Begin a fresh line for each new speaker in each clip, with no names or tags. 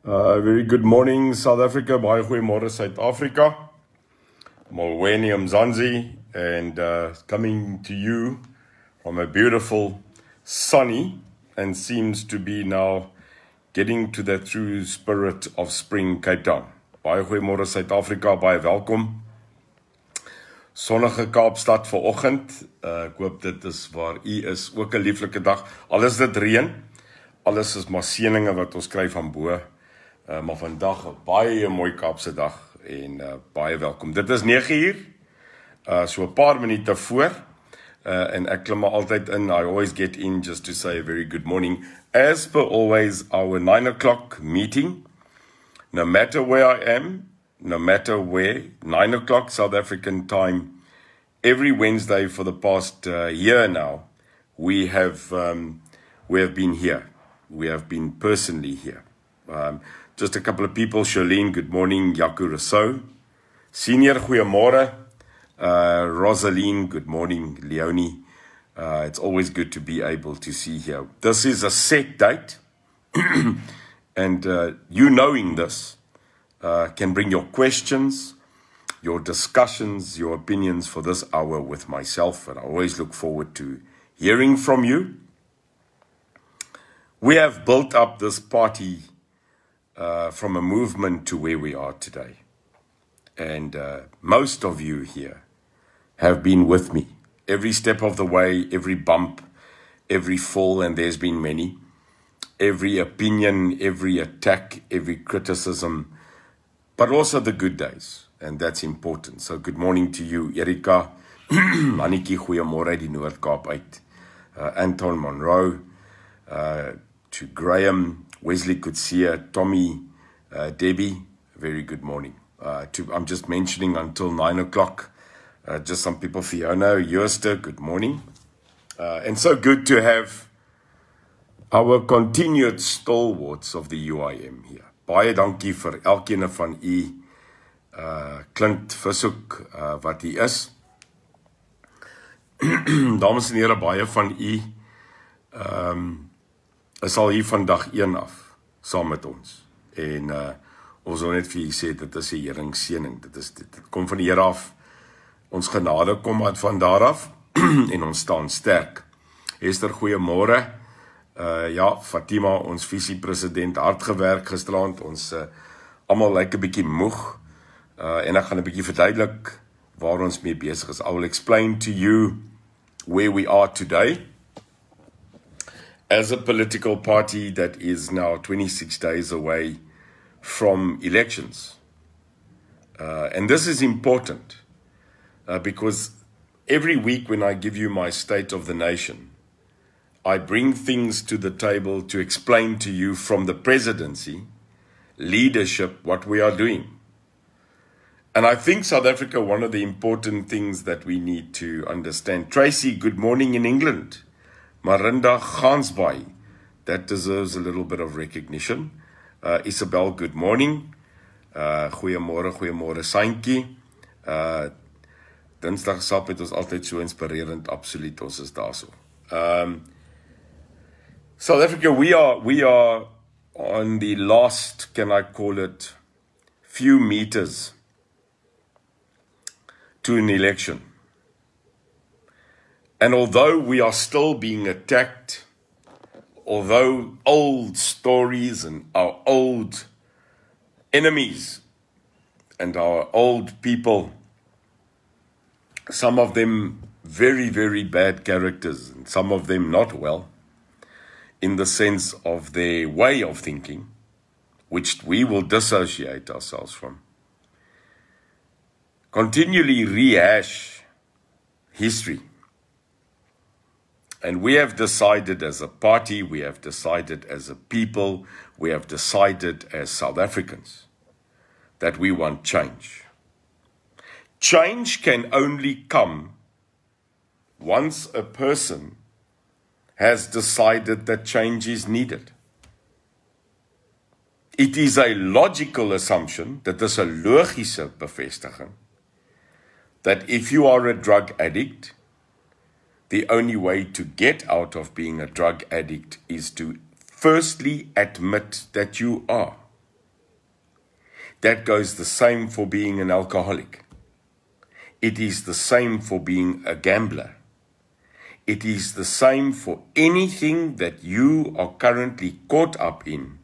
Very good morning, South Africa. Baie goeiemôre, Suid-Afrika. Molweni Mzansi, and coming to you from a beautiful, sunny, and seems to be now getting to the true spirit of spring, Cape Town. Baie goeiemôre, Suid-Afrika. Baie welkom. Sonnige Kaapstad vanoggend. Ek hoop dit is waar u is. Ook 'n lieflike dag. Al is dit reën. Alles is maar seëninge wat ons kry van bo. Maar vandag 'n baie mooi Kaapse dag en baie welkom. Dit is 9 uur, so 'n paar minute voor, en ek klim maar altyd in. I always get in just to say a very good morning. As per always, our 9 o'clock meeting, no matter where I am, no matter where, 9 o'clock South African time, every Wednesday for the past year now, we have been here. We have been personally here. Just a couple of people. Charlene, good morning. Jaco Rousseau. Senior, goeiemôre. Rosaline, good morning. Leonie, it's always good to be able to see here. This is a set date, and you knowing this can bring your questions, your discussions, your opinions for this hour with myself, and I always look forward to hearing from you. We have built up this party from a movement to where we are today. And most of you here have been with me. Every step of the way, every bump, every fall, and there's been many. Every opinion, every attack, every criticism, but also the good days. And that's important. So good morning to you, Erika. Aniki, goeiemôre die Noord-Kaap uit. Anton Monroe, to Graham, Wesley Kutsia, Tommy, Debbie, very good morning. I'm just mentioning until 9 o'clock, just some people, Fiona, Jooste, good morning. And so good to have our continued stalwarts of the UIM here. Baie dankie vir elkeen van u, Clint Vishoek, wat u is. Dames en here, baie van u, is al hier van dag 1 af, saam met ons. En ons wil net vir julle sê, dit is 'n heringseëning. Dit kom van die Here af. Ons genade kom uit van daar af, en ons staan sterk. Esther, goeiemôre. Ja, Fatima, ons visiepresident, hard gewerk gisterand. Ons almal lyk 'n bietjie moeg. En ek gaan 'n bietjie verduidelik waar ons mee besig is. I will explain to you where we are today. As a political party that is now 26 days away from elections. And this is important because every week when I give you my State of the Nation, I bring things to the table to explain to you from the presidency, leadership, what we are doing. And I think South Africa, one of the important things that we need to understand. Tracy, good morning in England. Marinda Gansbaai, that deserves a little bit of recognition. Isabel, good morning. Goeiemôre, Saintjie. Dinsdag sap het ons altyd so inspirerend, absoluut, ons is daar so. South Africa, we are on the last, can I call it, few meters to an election. And although we are still being attacked, although old stories and our old enemies and our old people, some of them very, very bad characters and some of them not well, in the sense of their way of thinking, which we will dissociate ourselves from, continually rehash history. And we have decided as a party, we have decided as a people, we have decided as South Africans that we want change. Change can only come once a person has decided that change is needed. It is a logical assumption, dit is 'n logiese bevestiging, that if you are a drug addict, the only way to get out of being a drug addict is to firstly admit that you are. That goes the same for being an alcoholic. It is the same for being a gambler. It is the same for anything that you are currently caught up in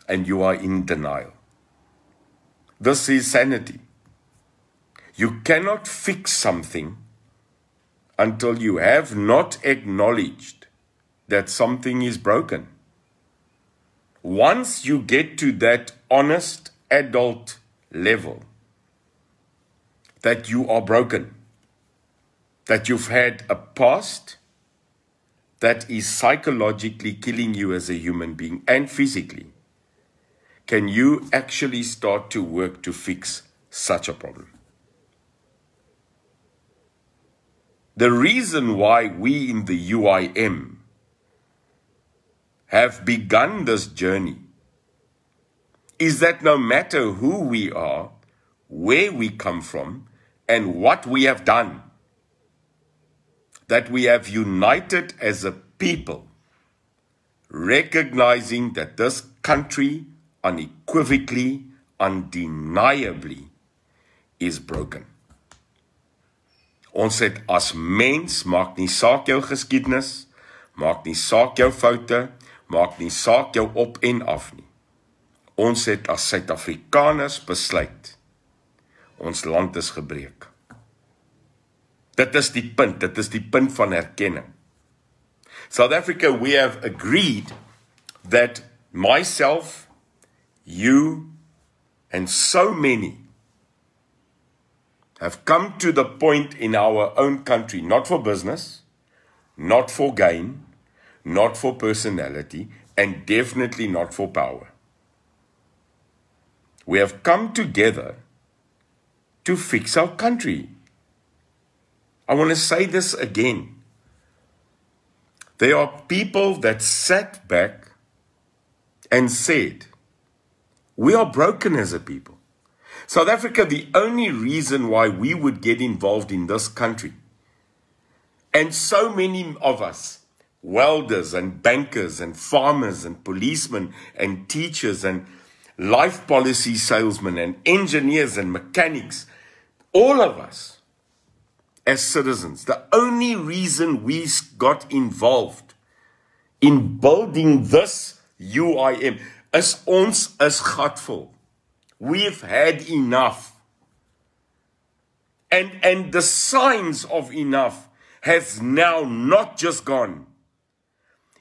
and you are in denial. This is sanity. You cannot fix something until you have not acknowledged that something is broken. Once you get to that honest adult level, that you are broken, that you've had a past that is psychologically killing you as a human being and physically, can you actually start to work to fix such a problem? The reason why we in the UIM have begun this journey is that no matter who we are, where we come from, and what we have done, that we have united as a people, recognizing that this country unequivocally, undeniably is broken. Ons het as mens, maak nie saak jou geskiedenis, maak nie saak jou foute, maak nie saak jou op en af nie. Ons het as Suid-Afrikaners besluit, ons land is gebreek. Dit is die punt van erkenning. South Africa, we have agreed that myself, you, and so many have come to the point in our own country, not for business, not for gain, not for personality, and definitely not for power. We have come together to fix our country. I want to say this again. There are people that sat back and said, we are broken as a people. South Africa, the only reason why we would get involved in this country, and so many of us, welders and bankers and farmers and policemen and teachers and life policy salesmen and engineers and mechanics, all of us as citizens, the only reason we got involved in building this UIM is ons is gatvol. We've had enough. And the signs of enough has now not just gone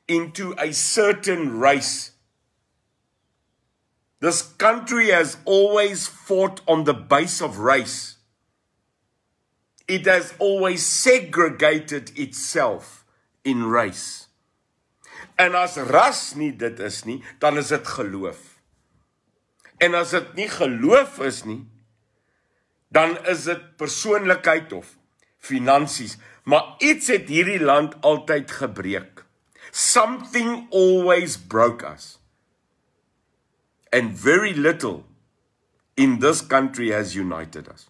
into a certain race. This country has always fought on the base of race. It has always segregated itself in race. En as ras nie dit is nie, dan is dit geloof. En as dit nie geloof is nie, dan is dit persoonlikheid of finansies. Maar iets het hierdie land altyd gebreek. Something always broke us. And very little in this country has united us.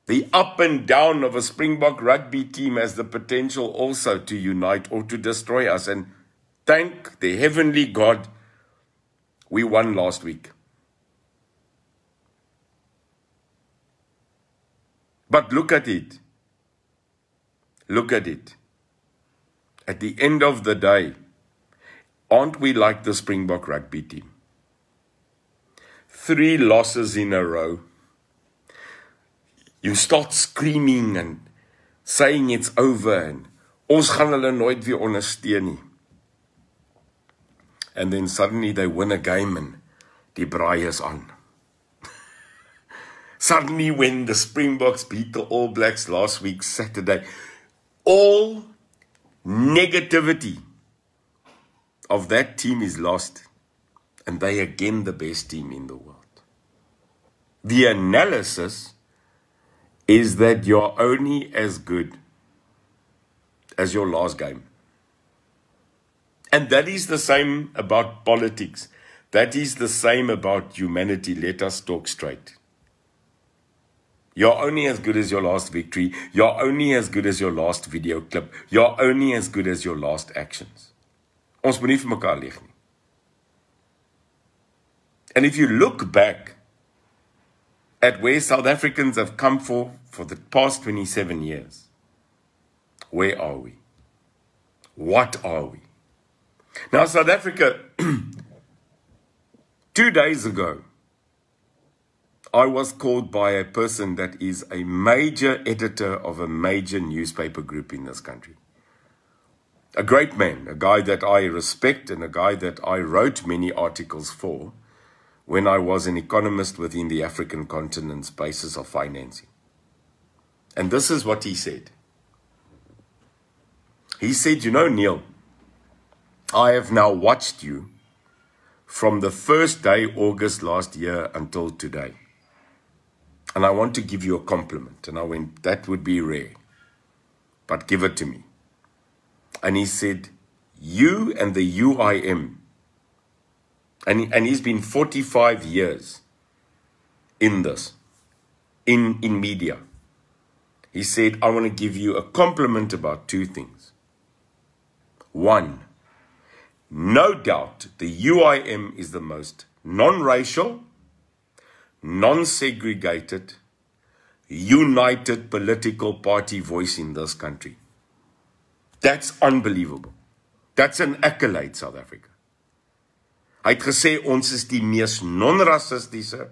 The up and down of a Springbok rugby team has the potential also to unite or to destroy us. And thank the heavenly God, we won last week. But look at it. Look at it. At the end of the day, aren't we like the Springbok rugby team? 3 losses in a row. You start screaming and saying it's over and ons gaan hulle nooit weer ondersteun nie. And then suddenly they win a game and die braai is on. Suddenly when the Springboks beat the All Blacks last week, Saturday, all negativity of that team is lost. And they again the best team in the world. The analysis is that you're only as good as your last game. And that is the same about politics. That is the same about humanity. Let us talk straight. You're only as good as your last victory. You're only as good as your last video clip. You're only as good as your last actions. Ons moet nie vir mekaar lieg nie. And if you look back at where South Africans have come for the past 27 years, where are we? What are we? Now, South Africa, 2 days ago, I was called by a person that is a major editor of a major newspaper group in this country. A great man, a guy that I respect and a guy that I wrote many articles for when I was an economist within the African continent's basis of financing. And this is what he said. He said, you know, Neil, I have now watched you from the first day, August last year, until today. And I want to give you a compliment. And I went, that would be rare, but give it to me. And he said, you and the UIM, and he's been 45 years in this, in media. He said, I want to give you a compliment about 2 things. One, no doubt the UIM is the most non-racial, non-segregated, united political party voice in this country. That's unbelievable. That's an accolade, South Africa. Hy het gesê, ons is die mees non-rassistiese,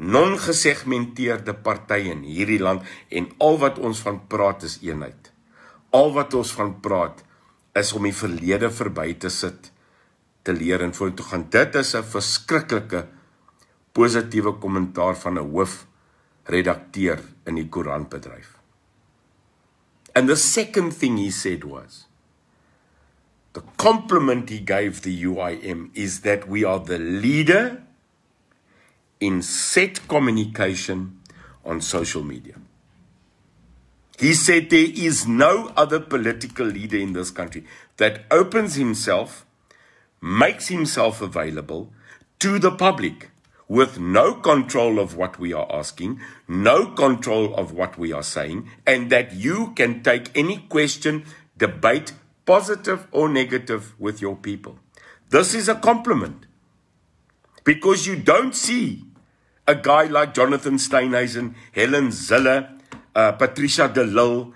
non-gesegmenteerde partij in hierdie land, en al wat ons van praat is eenheid. Al wat ons van praat is om die verlede verby te sit, te leer en vorentoe gaan. Dit is 'n verskriklike positiewe kommentaar van 'n hoofredakteur in die koerantbedryf. And the second thing he said was, the compliment he gave the UIM is that we are the leader in set communication on social media. He said there is no other political leader in this country that opens himself, makes himself available to the public with no control of what we are asking, no control of what we are saying, and that you can take any question, debate, positive or negative, with your people. This is a compliment, because you don't see a guy like Jonathan Steenhuisen, Helen Zille, Patricia de Lille,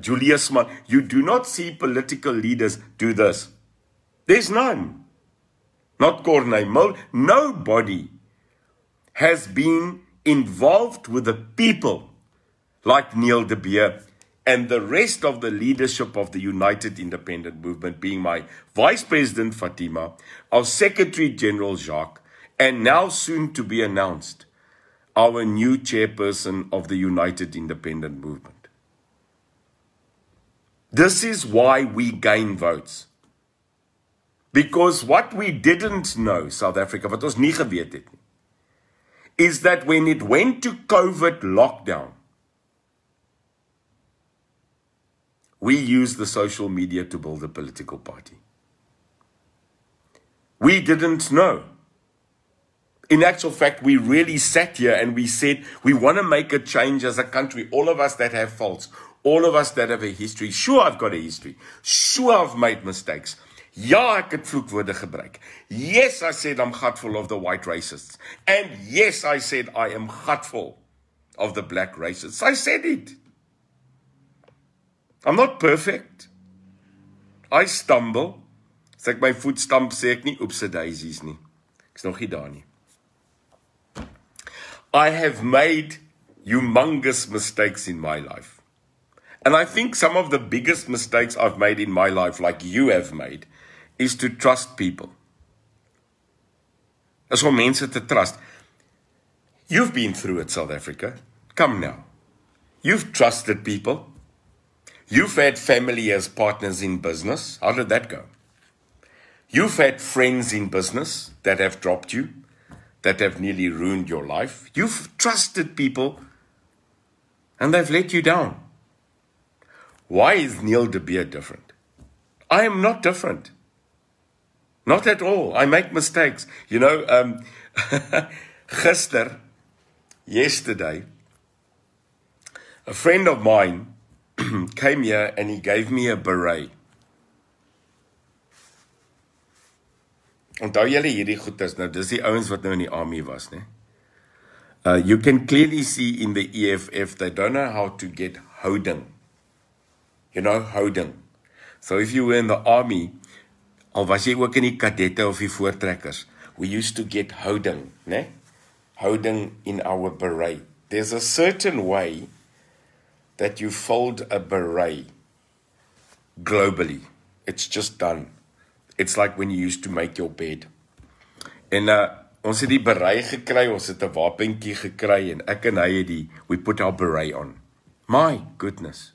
Julius Mann. You do not see political leaders do this. There's none. Not Corneille Mil. Nobody has been involved with the people like Neil de Beer and the rest of the leadership of the United Independent Movement, being my Vice President Fatima, our Secretary General Jacques, and now soon to be announced, our new chairperson of the United Independent Movement. This is why we gain votes. Because what we didn't know, South Africa, wat ons nie geweet het nie, is that when it went to COVID lockdown, we used the social media to build a political party. We didn't know. In actual fact, we really sat here and we said, we want to make a change as a country. All of us that have faults, all of us that have a history. Sure, I've got a history. Sure, I've made mistakes. Ja, ek het vloekwoorde gebruik. Yes, I said I'm gutful of the white racists. And yes, I said I am gutful of the black racists. I said it. I'm not perfect. I stumble. As ek my voet stamp, sê ek nie, oepse daisies nie. Ek's nog nie daar nie. I have made humongous mistakes in my life. And I think some of the biggest mistakes I've made in my life, like you have made, is to trust people. Is om mense te trust. You've been through it, South Africa. Come now. You've trusted people. You've had family as partners in business. How did that go? You've had friends in business that have dropped you, that have nearly ruined your life. You've trusted people and they've let you down. Why is Neil de Beer different? I am not different. Not at all. I make mistakes. You know, yesterday, a friend of mine came here and he gave me a beret. Onthou julle hierdie goedes, nou dis die ouens wat nou in die army was, né? You can clearly see in the EFF, they don't know how to get houding. You know, houding. So if you were in the army, al was jy ook in die kadette of die voortrekkers, we used to get houding, né? Houding in our beret. There's a certain way that you fold a beret globally. It's just done. It's like when you used to make your bed. En ons het die beret gekry, ons het 'n wapenkie gekry en ek en hy het we put our beret on. My goodness.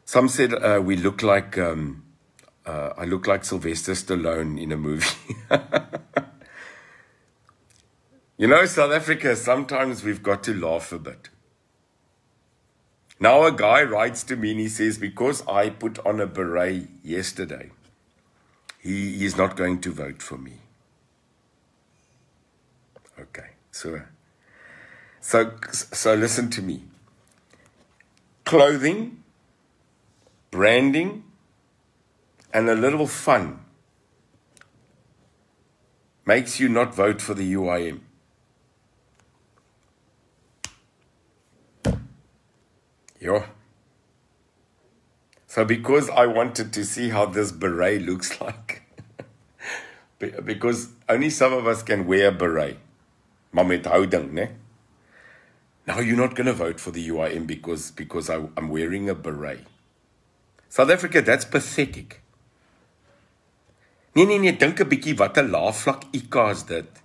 Some said we look like I look like Sylvester Stallone in a movie. You know, South Africa, sometimes we've got to laugh a bit. Now a guy writes to me and he says, because I put on a beret yesterday, he's not going to vote for me. Okay, so listen to me. Clothing, branding, and a little fun makes you not vote for the UIM. Yeah. So because I wanted to see how this beret looks like, because only some of us can wear a beret, maar met houding, né? Now you're not going to vote for the UIM because I'm wearing a beret. South Africa, that's pathetic. Nee, dink 'n bietjie wat 'n laafvlak IK is dit.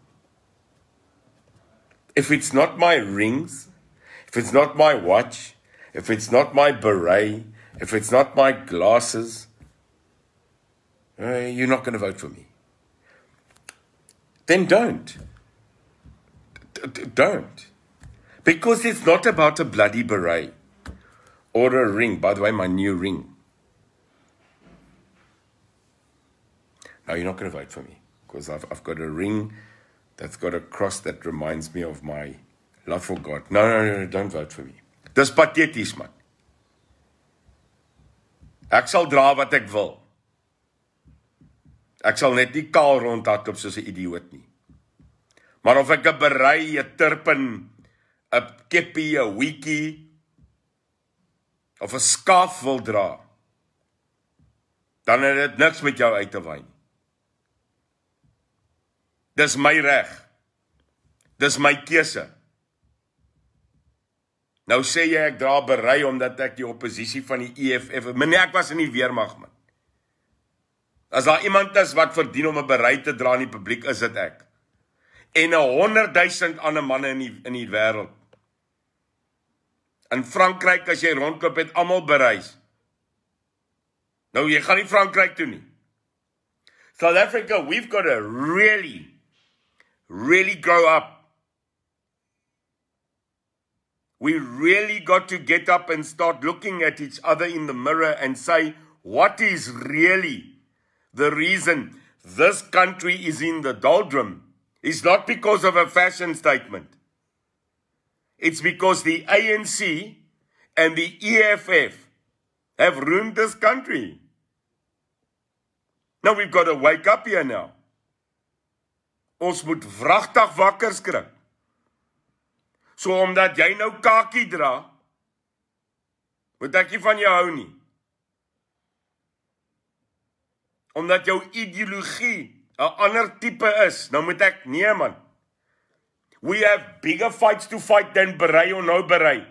If it's not my rings, if it's not my watch, if it's not my beret, if it's not my glasses, you're not going to vote for me. Then don't. Don't. Because it's not about a bloody beret or a ring. By the way, my new ring. No, you're not going to vote for me because I've got a ring that's got a cross that reminds me of my love for God. No, don't vote for me. Dis patheties, man. Ek sal dra wat ek wil. Ek sal net nie kaal rondhardloop soos 'n idioot nie. Maar of ek 'n beret, 'n turpin, 'n keppie, 'n wiekie of 'n skaaf wil dra, dan het dit niks met jou uit te waai nie. Dis my reg. Dis my keuse. Nou sê jy ek dra beret omdat ek die oppositie van die EFF, maar nee, ek was in die weermag, man. As daar iemand is wat verdien om 'n beret te dra in die publiek, is dit ek. En 100,000 ander manne in die wêreld. In Frankryk, as jy rondloop, het almal bereis. Nou, jy gaan nie Frankryk toe nie. South Africa, we've got to really grow up. We really got to get up and start looking at each other in the mirror and say, what is really the reason this country is in the doldrum? It's not because of a fashion statement. It's because the ANC and the EFF have ruined this country. Now we've got to wake up here now. Ons moet wragtig wakker skrik. So omdat jy nou kakie dra, moet ek nie van jou hou nie. Omdat jou ideologie 'n ander tipe is, nou moet ek, nee man. We have bigger fights to fight than beret or no beret.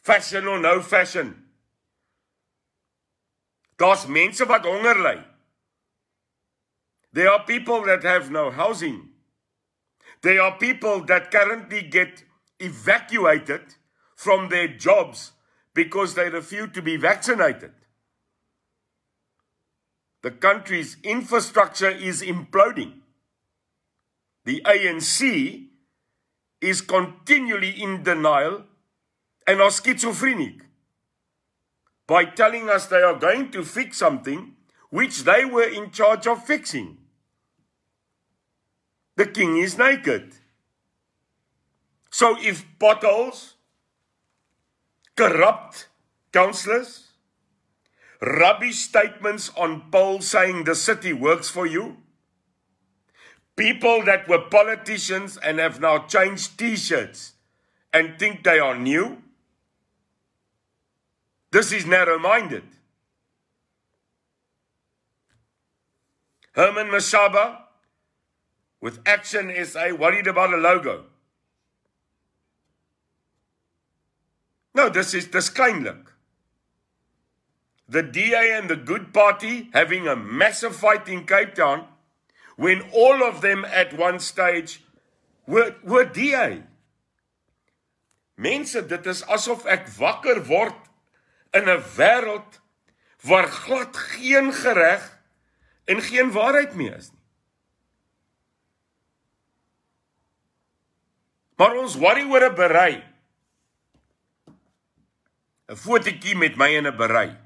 Fashion or no fashion. Daar's mense wat honger ly. There are people that have no housing. There are people that currently get evacuated from their jobs because they refuse to be vaccinated. The country's infrastructure is imploding. The ANC is continually in denial and are schizophrenic by telling us they are going to fix something which they were in charge of fixing. The king is naked. So if potholes, corrupt councillors, Rubbish statements on polls saying the city works for you. People that were politicians and have now changed t-shirts and think they are new. This is narrow-minded. Herman Mashaba with Action SA worried about a logo. No, this is kleinlik. The DA and the Good Party having a massive fight in Cape Town when all of them at one stage were DA. Mense, dit is asof ek wakker word in 'n wêreld waar glad geen gereg en geen waarheid meer is nie. Maar ons worry oor 'n berei. 'n Fotootjie met my in 'n berei.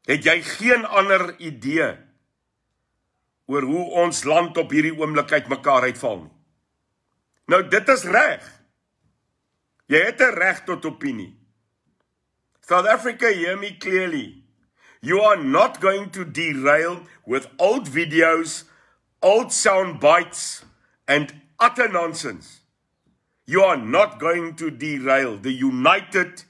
Het jy geen ander idee oor hoe ons land op hierdie oomblik uitmekaar uitval nie? Nou, dit is reg. Jy het 'n reg tot opinie. South Africa, hear me clearly. You are not going to derail with old videos, old sound bites, and utter nonsense. You are not going to derail the united,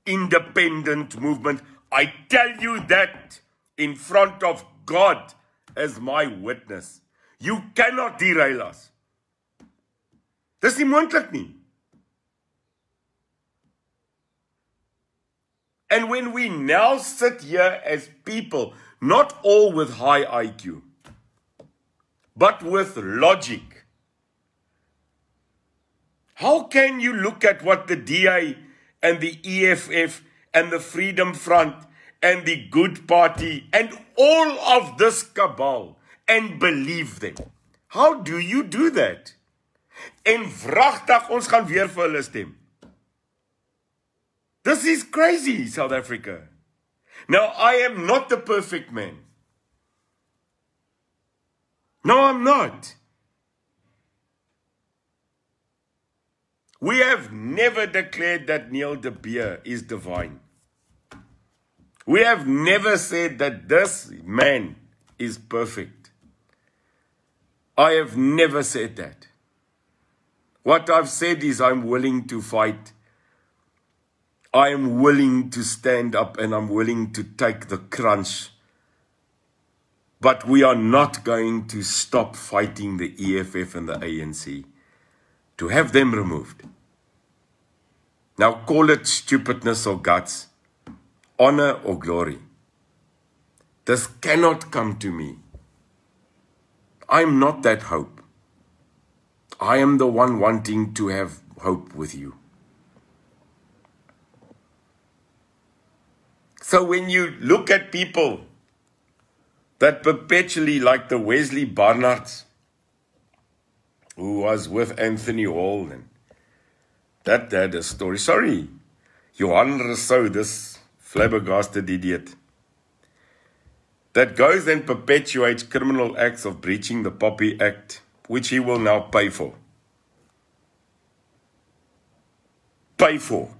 independent movement. I tell you that in front of God as my witness. You cannot derail us. Dis nie moontlik nie. And when we now sit here as people, not all with high IQ, but with logic, how can you look at what the DA and the EFF and the Freedom Front and the Good Party and all of this cabal and believe them? How do you do that? En vragtig ons gaan weer vir hulle stem. This is crazy, South Africa. Now, I am not the perfect man. No, I'm not. We have never declared that Neil de Beer is divine. We have never said that this man is perfect. I have never said that. What I've said is I'm willing to fight. I am willing to stand up and I'm willing to take the crunch. But we are not going to stop fighting the EFF and the ANC to have them removed. Now call it stupidness or guts, honor or glory. This cannot come to me. I'm not that hope. I am the one wanting to have hope with you. So when you look at people that perpetually, like the Wesley Barnards, who was with Anthony Hall, and that had a story. Sorry, Johan Rousseau, this flabbergasted idiot, that goes and perpetuates criminal acts of breaching the Poppy Act, which he will now pay for. Pay for.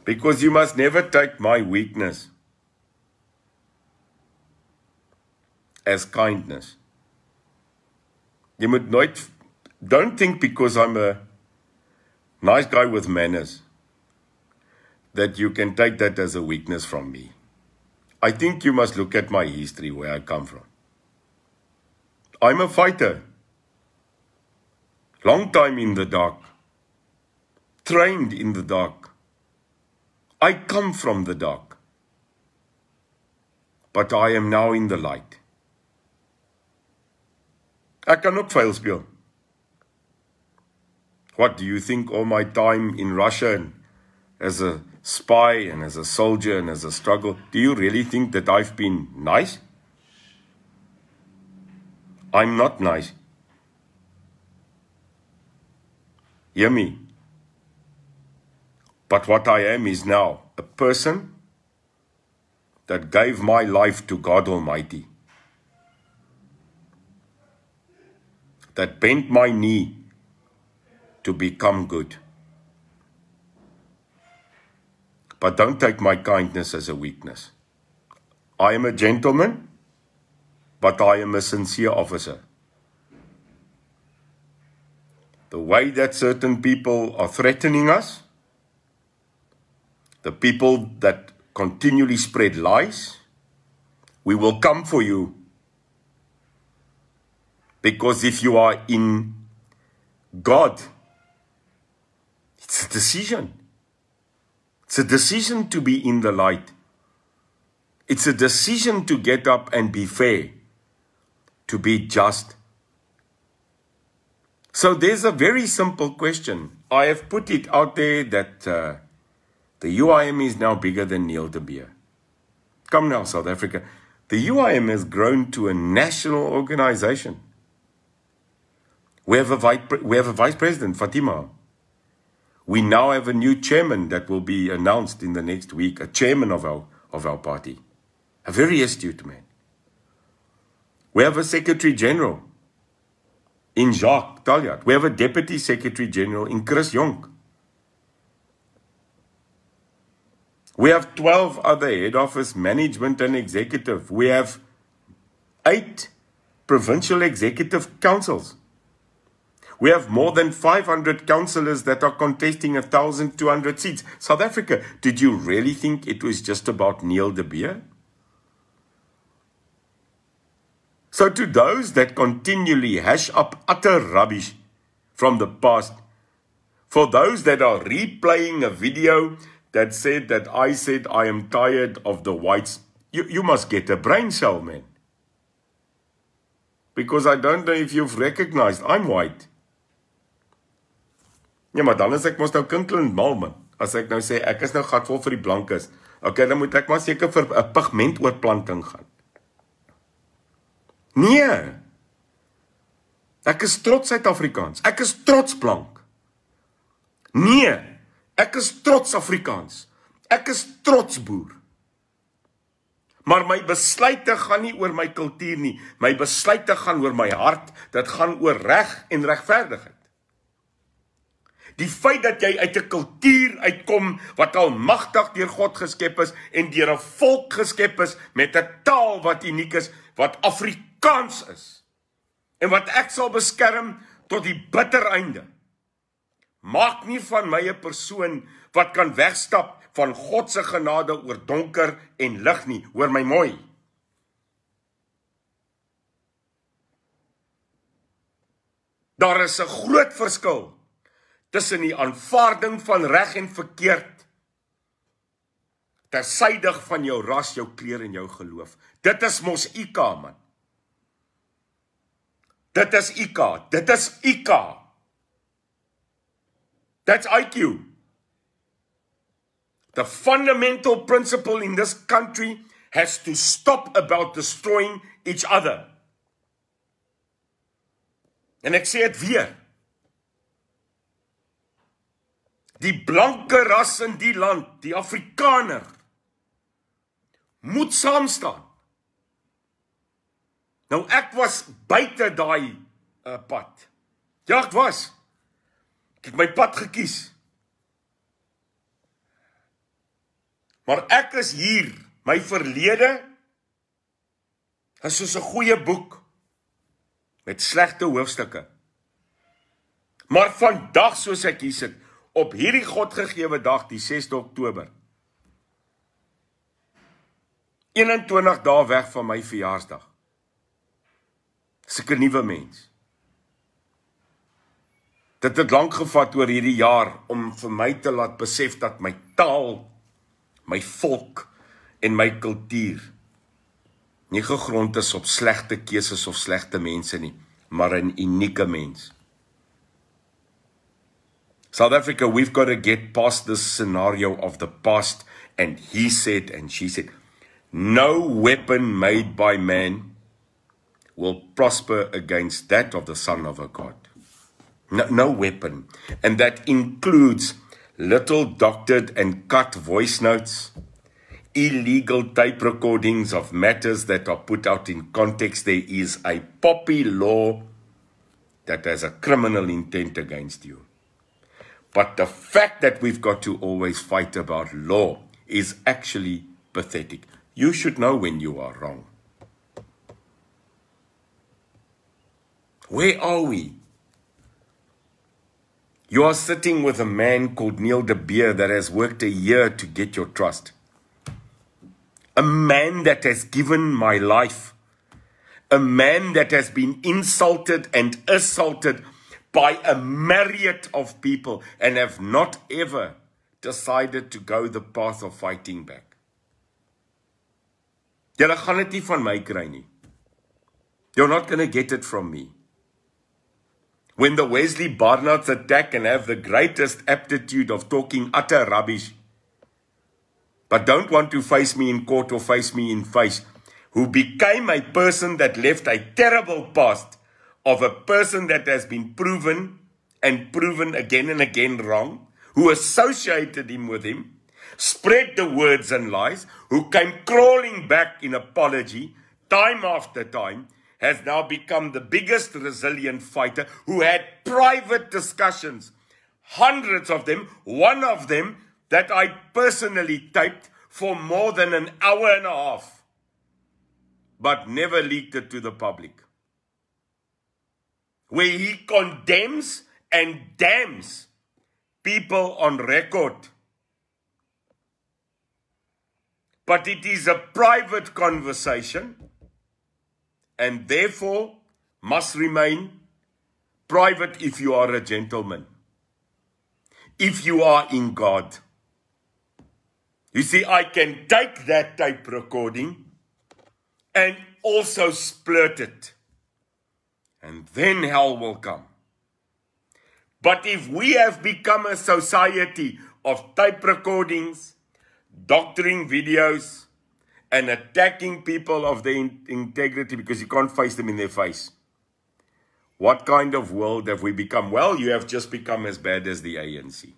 Because you must never take my weakness as kindness. You moet nooit, don't think because I'm a nice guy with manners that you can take that as a weakness from me. I think you must look at my history, where I come from. I'm a fighter. Long time in the dark. Trained in the dark. I come from the dark. But I am now in the light. Ek kan ook vuil speel. What do you think all my time in Russia and as a spy and as a soldier and as a struggle, do you really think that I've been nice? I'm not nice. Hear me. But what I am is now a person that gave my life to God Almighty. That bent my knee to become good. but don't take my kindness as a weakness. I am a gentleman, but I am a sincere officer. The way that certain people are threatening us, the people that continually spread lies, we will come for you. Because if you are in God, it's a decision. It's a decision to be in the light. It's a decision to get up and be fair, to be just. So there's a very simple question. I have put it out there that the UIM is now bigger than Neil de Beer. Come now, South Africa. The UIM has grown to a national organization. We have a vice president, Fatima. We now have a new chairman that will be announced in the next week, a chairman of our party. A very astute man. We have a secretary general in Jacques Taljaard. We have a deputy secretary general in Chris Jonk. We have 12 other head office management and executive. We have 8 provincial executive councils. We have more than 500 councillors that are contesting 1,200 seats. South Africa, did you really think it was just about Neil de Beer? So to those that continually hash up utter rubbish from the past, for those that are replaying a video that said that I said I am tired of the whites, you must get a brain cell, man. Because I don't know if you've recognized, I'm white. Ja, maar dan is ek mos nou kinkelend mal, man. As ek nou sê, ek is nou gatvol vir die blankes. Okay, dan moet ek maar seker vir 'n pigmentoorplanting gaan. Nee. Ek is trots Suid-Afrikaans. Ek is trots blank. Nee. Ek is trots Afrikaans. Ek is trots boer. Maar my besluite gaan nie oor my kultuur nie. My besluite gaan oor my hart. Dit gaan oor reg en regverdigheid. Die feit dat jy uit 'n kultuur uitkom wat almagtig deur God geskep is en deur 'n volk geskep is met 'n taal wat uniek is, wat Afrikaans is en wat ek sal beskerm tot die bitter einde. Maak nie van my 'n persoon wat kan wegstap van God se genade oor donker en lig nie, hoor my mooi. Daar is 'n groot verskil tussen die aanvaarding van reg en verkeerd, tersydig van jou ras, jou kleur en jou geloof. Dit is mos IK, man. Dit is IK. Dit is IK. That's IQ. The fundamental principle in this country has to stop about destroying each other. En ek sê dit weer. Die blanke ras in die land, die Afrikaner, moet saamstaan. Nou ek was buite daai pad. Ja, ek was. Ek het my pad gekies. Maar ek is hier, my verlede is soos 'n goeie boek met slegte hoofstukke. Maar vandag soos ek hier sit, op hierdie Godgegewe dag, die 6de Oktober, 21 dae weg van my verjaarsdag, is ek 'n nuwe mens. Dit het lank gevat oor hierdie jaar om vir my te laat besef dat my taal, my volk en my kultuur nie gegrond is op slegte keuses of slegte mense nie, maar 'n unieke mens. South Africa, we've got to get past this scenario of the past, and he said and she said, no weapon made by man will prosper against that of the Son of a God. No weapon. And that includes little doctored and cut voice notes, illegal tape recordings of matters that are put out in context. There is a poppy law that has a criminal intent against you. But the fact that we've got to always fight about law is actually pathetic. You should know when you are wrong. Where are we? You are sitting with a man called Neil de Beer that has worked a year to get your trust. A man that has given my life. A man that has been insulted and assaulted by a myriad of people and have not ever decided to go the path of fighting back. Julle gaan dit nie van my kry nie. You're not going to get it from me. When the Wesley Barnards attack and have the greatest aptitude of talking utter rubbish, but don't want to face me in court or face me in face, who became a person that left a terrible past of a person that has been proven and proven again and again wrong, who associated him with him, spread the words and lies, who came crawling back in apology time after time, has now become the biggest resilient fighter who had private discussions, hundreds of them, one of them that I personally taped for more than an hour and a half, but never leaked it to the public, where he condemns and damns people on record. But it is a private conversation, and therefore must remain private if you are a gentleman, if you are in God. You see, I can take that tape recording and also splurt it, and then hell will come. But if we have become a society of tape recordings, doctoring videos, and attacking people of their integrity because you can't face them in their face, what kind of world have we become? Well, you have just become as bad as the ANC.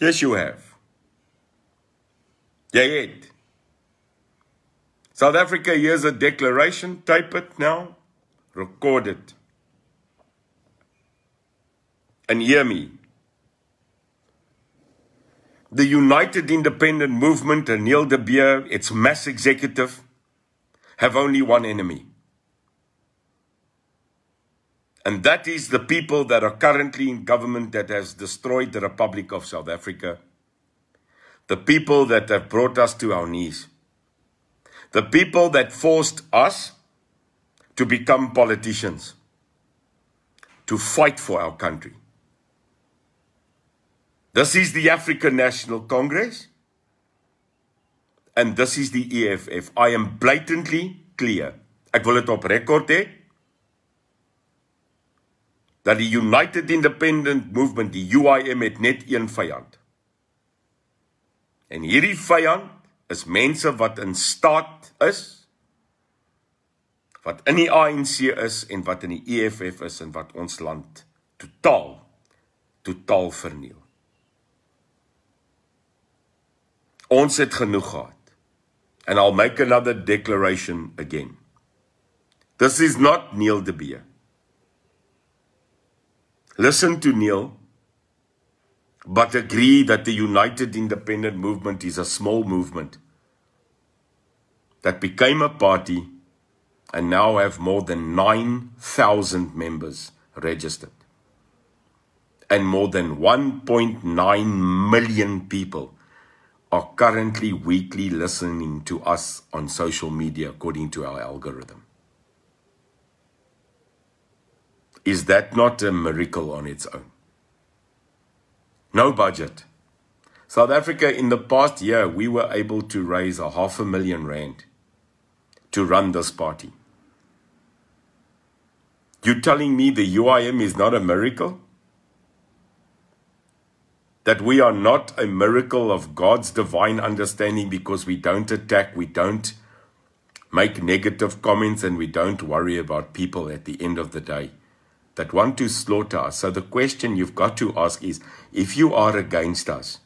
Yes, you have. Yeah, yet. South Africa, here's a declaration. Type it now. Record it. And hear me. The United Independent Movement and Neil de Beer, its mass executive, have only one enemy. And that is the people that are currently in government that has destroyed the Republic of South Africa. The people that have brought us to our knees. The people that forced us to become politicians, to fight for our country. This is the African National Congress, and this is the EFF. I am blatantly clear. Ek wil dit op record hê, dat die United Independent Movement, die UIM, het net een vyand. En hierdie vyand is mense wat in staat is, wat in die ANC is, en wat in die EFF is, en wat ons land totaal verniel. Ons het genoeg gehad. And I'll make another declaration again. This is not Neil de Beer. Listen to Neil, but agree that the United Independent Movement is a small movement that became a party and now have more than 9,000 members registered. And more than 1.9 million people are currently weekly listening to us on social media according to our algorithm. Is that not a miracle on its own? No budget. South Africa, in the past year, we were able to raise R500,000 to run this party. You telling me the UIM is not a miracle? That we are not a miracle of God's divine understanding because we don't attack, we don't make negative comments, and we don't worry about people at the end of the day that want to slaughter us. So the question you've got to ask is, if you are against us,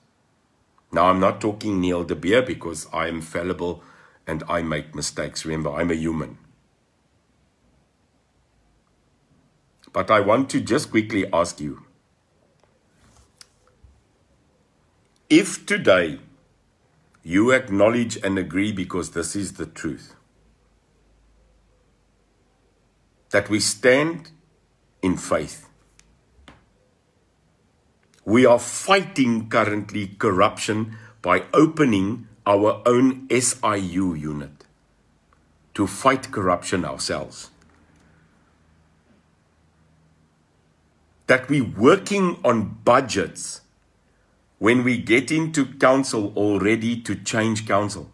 now I'm not talking Neil de Beer because I am fallible and I make mistakes. Remember, I'm a human. But I want to just quickly ask you, if today You acknowledge and agree because this is the truth. That we stand in faith. We are fighting currently corruption by opening our own SIU unit to fight corruption ourselves. That we're working on budgets when we get into council already to change council.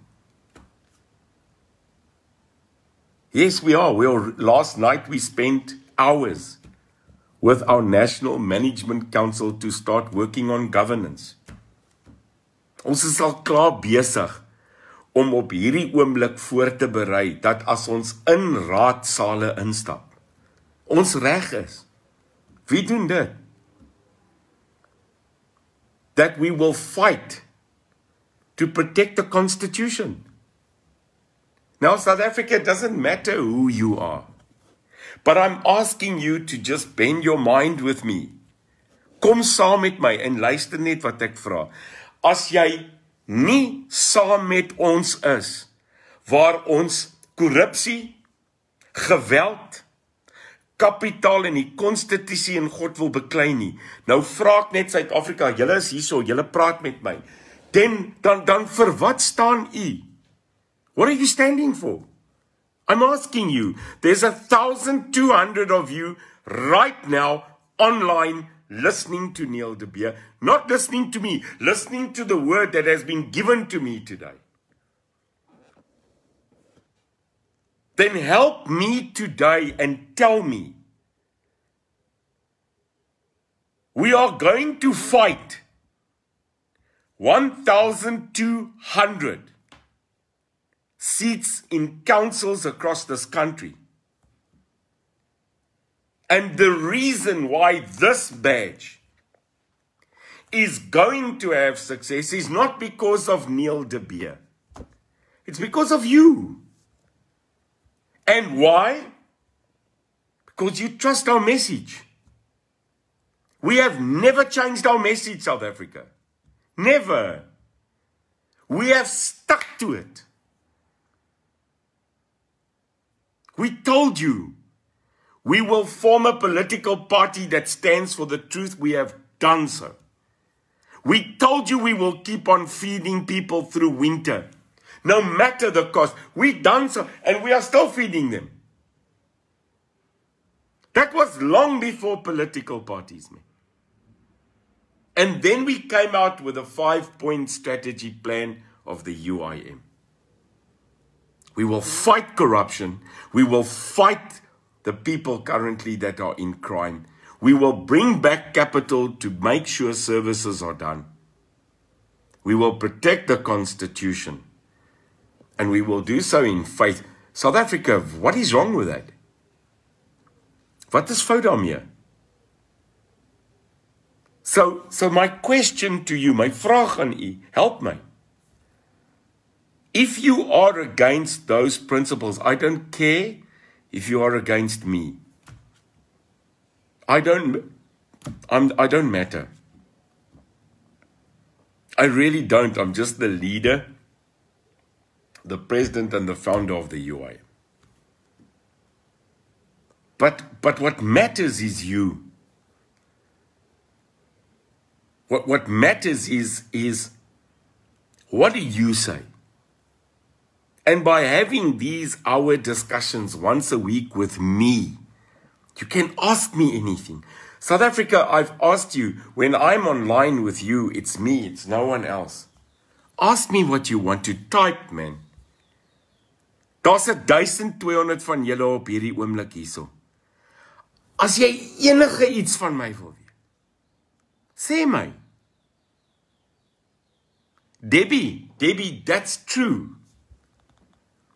Yes, we are. Last night we spent hours with our National Management Council to start working on governance. Ons is al klaar besig om op hierdie oomblik voor te berei dat as ons in raadsale instap, ons reg is. Wie doen dit? That we will fight to protect the Constitution. Now, South Africa, it doesn't matter who you are. But I'm asking you to just bend your mind with me. Kom saam met my en luister net wat ek vra. As jy nie saam met ons is, waar ons korrupsie, geweld, kapitaal en die konstitusie en God wil beklei nie. Nou vra ek net Suid-Afrika, julle is hierso, julle praat met my. Dan vir wat staan u? What are you standing for? I'm asking you. There's 1,200 of you right now online listening to Neil de Beer, not listening to me, listening to the word that has been given to me today. Then help me today and tell me. We are going to fight 1,200 seats in councils across this country. And the reason why this badge is going to have success is not because of Neil de Beer. It's because of you. And why? Because you trust our message. We have never changed our message, South Africa. Never. We have stuck to it. We told you, we will form a political party that stands for the truth. We have done so. We told you we will keep on feeding people through winter. No matter the cost. We've done so, and we are still feeding them. That was long before political parties, man. And then we came out with a 5-point strategy plan of the UIM. We will fight corruption. We will fight the people currently that are in crime. We will bring back capital to make sure services are done. We will protect the Constitution. And we will do so in faith. South Africa, what is wrong with that? Wat is fout daarmee? So my question to you, my vraag aan u, help me. If you are against those principles, I don't care if you are against me. I don't matter. I really don't. I'm just the leader, the president and the founder of the UIM. But what matters is you. What matters is what do you say? And by having these hour discussions once a week with me, you can ask me anything. South Africa, I've asked you, when I'm online with you, it's me, it's no one else. Ask me what you want to type, man. Daar's 1,200 van julle op hierdie oomblik hierso. As jy enige iets van my wil weet, sê my. Debbie, that's true.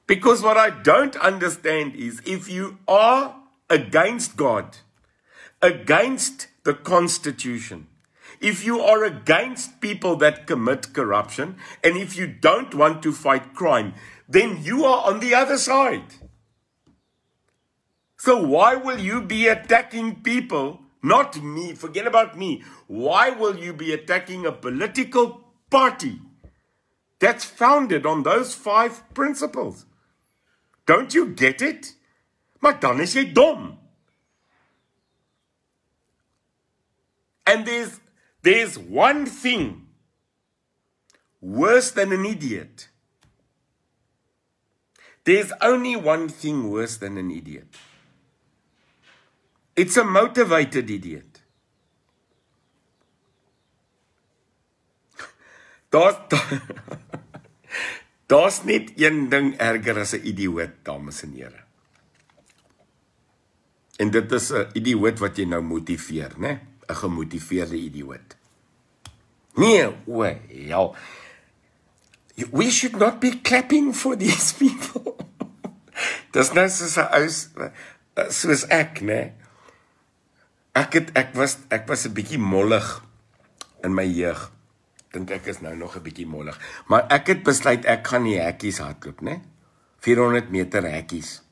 Because what I don't understand is if you are against God, against the Constitution, if you are against people that commit corruption, and if you don't want to fight crime, then you are on the other side. So why will you be attacking people, not me, forget about me, why will you be attacking a political party that's founded on those 5 principles. Don't you get it? Maar dan is jy dom. And there's one thing worse than an idiot. There's only one thing worse than an idiot. It's a motivated idiot. Daar's net een ding erger as 'n idioot, dames en here. En dit is 'n idioot wat jy nou motiveer, né? 'n gemotiveerde idioot. Nee, well, we should not be clapping for these people. Dis nou soos ek, né? Ek was 'n bietjie mollig in my jeug. Dink ek is nou nog 'n bietjie mollig. Maar ek het besluit ek gaan nie hekkies hardloop, né? 400 meter hekkies.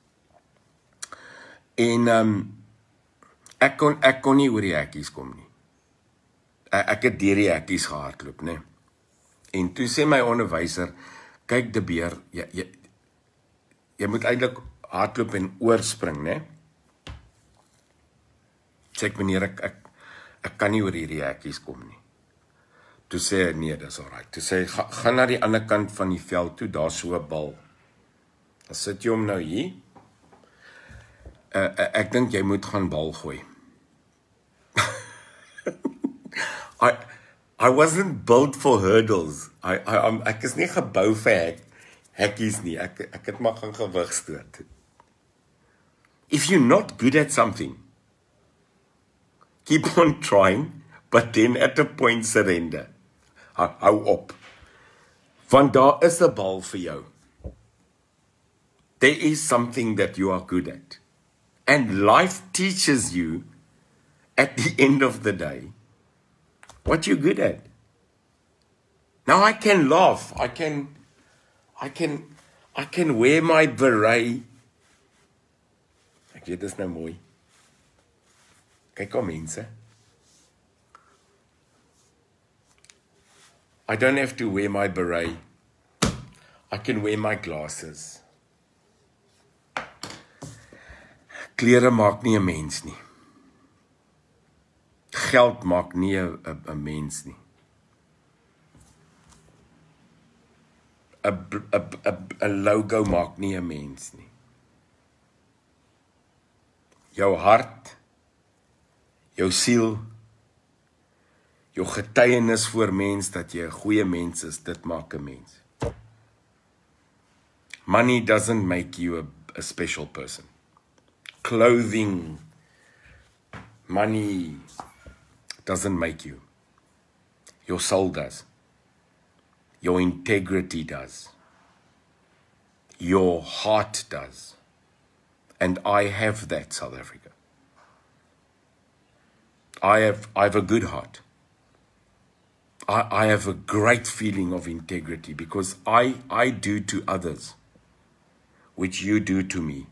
En ek kon nie oor die hekkies kom nie. Ek het deur die hekkies gehardloop, né? En toe sê my onderwyser, kyk die beer, jy moet eintlik hardloop en oorspring, né? Sê ek, meneer, ek kan nie oor hierdie hekkies kom nie. Toe sê hy, nee, dis alright. Toe sê hy, gaan na die ander kant van die veld toe, daar so 'n bal. Dan sit jy hom nou hier. Ek dink jy moet gaan bal gooi. I wasn't built for hurdles. Ek is nie gebou vir hekkies nie. Ek het maar gaan gewig stoot. If you're not good at something, keep on trying, but then at a point surrender. Hou op. Want daar is 'n bal vir jou. There is something that you are good at. And life teaches you, at the end of the day, what you're good at. Now I can laugh. I can wear my beret. Ek weet, dit is nou mooi. Kyk hoe mense. I don't have to wear my beret. I can wear my glasses. Klere maak nie 'n mens nie. Geld maak nie 'n mens nie. 'n logo maak nie 'n mens nie. Jou hart, jou siel, jou getuienis voor mens dat jy 'n goeie mens is, dit maak 'n mens. Money doesn't make you a special person. Clothing, money doesn't make you. Your soul does. Your integrity does. Your heart does. And I have that, South Africa. I have a good heart. I have a great feeling of integrity because I do to others which you do to me.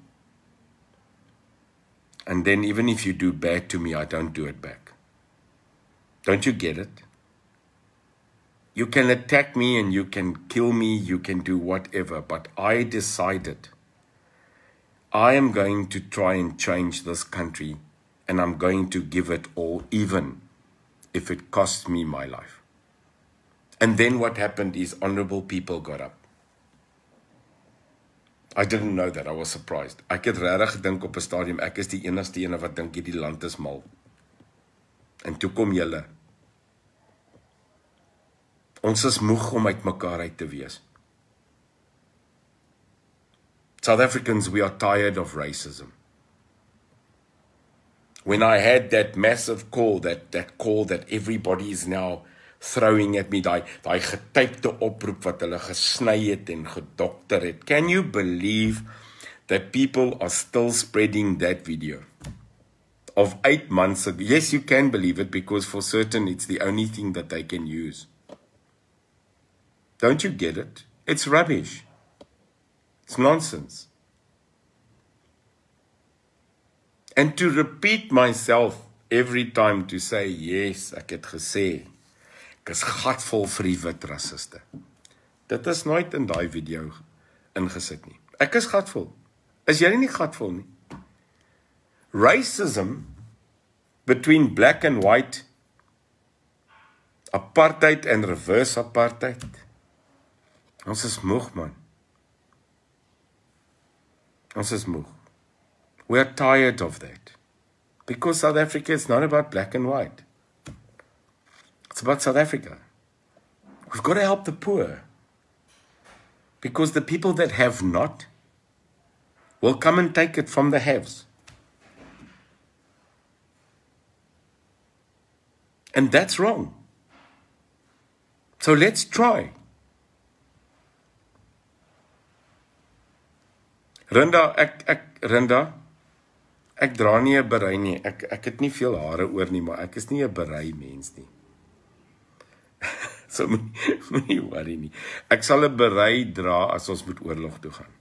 And then even if you do bad to me, I don't do it back. Don't you get it? You can attack me and you can kill me, you can do whatever, but I decided I am going to try and change this country and I'm going to give it all, even if it costs me my life. And then what happened is honorable people got up. I didn't know that, I was surprised. Ek het regtig gedink op 'n stadium, ek is die enigste ene wat dink hierdie land is mal. En toe kom julle. Ons is moeg om uit mekaar uit te wees. South Africans, we are tired of racism. When I had that massive call, that call that everybody is now throwing at me, daai getypte oproep wat hulle gesny het en gedokter het. Can you believe that people are still spreading that video of 8 months ago? Yes, you can believe it because for certain it's the only thing that they can use. Don't you get it? It's rubbish. It's nonsense. And to repeat myself every time to say, yes, ek het gesê, ek is gatvol vir die wit rassiste. Dit is nooit in daai video ingesit nie. Ek is gatvol. Is jy nie gatvol nie? Racism between black and white, apartheid en reverse apartheid. Ons is moeg, man. Ons is moeg. We are tired of that. Because South Africa is not about black and white. It's about South Africa. We've got to help the poor. Because the people that have not will come and take it from the haves. And that's wrong. So let's try. Rinda, ek dra nie 'n berei nie. Ek het nie veel hare oor nie, maar ek is nie 'n berei mens nie. So moenie worry nie. Ek sal 'n berei dra as ons moet oorlog toe gaan.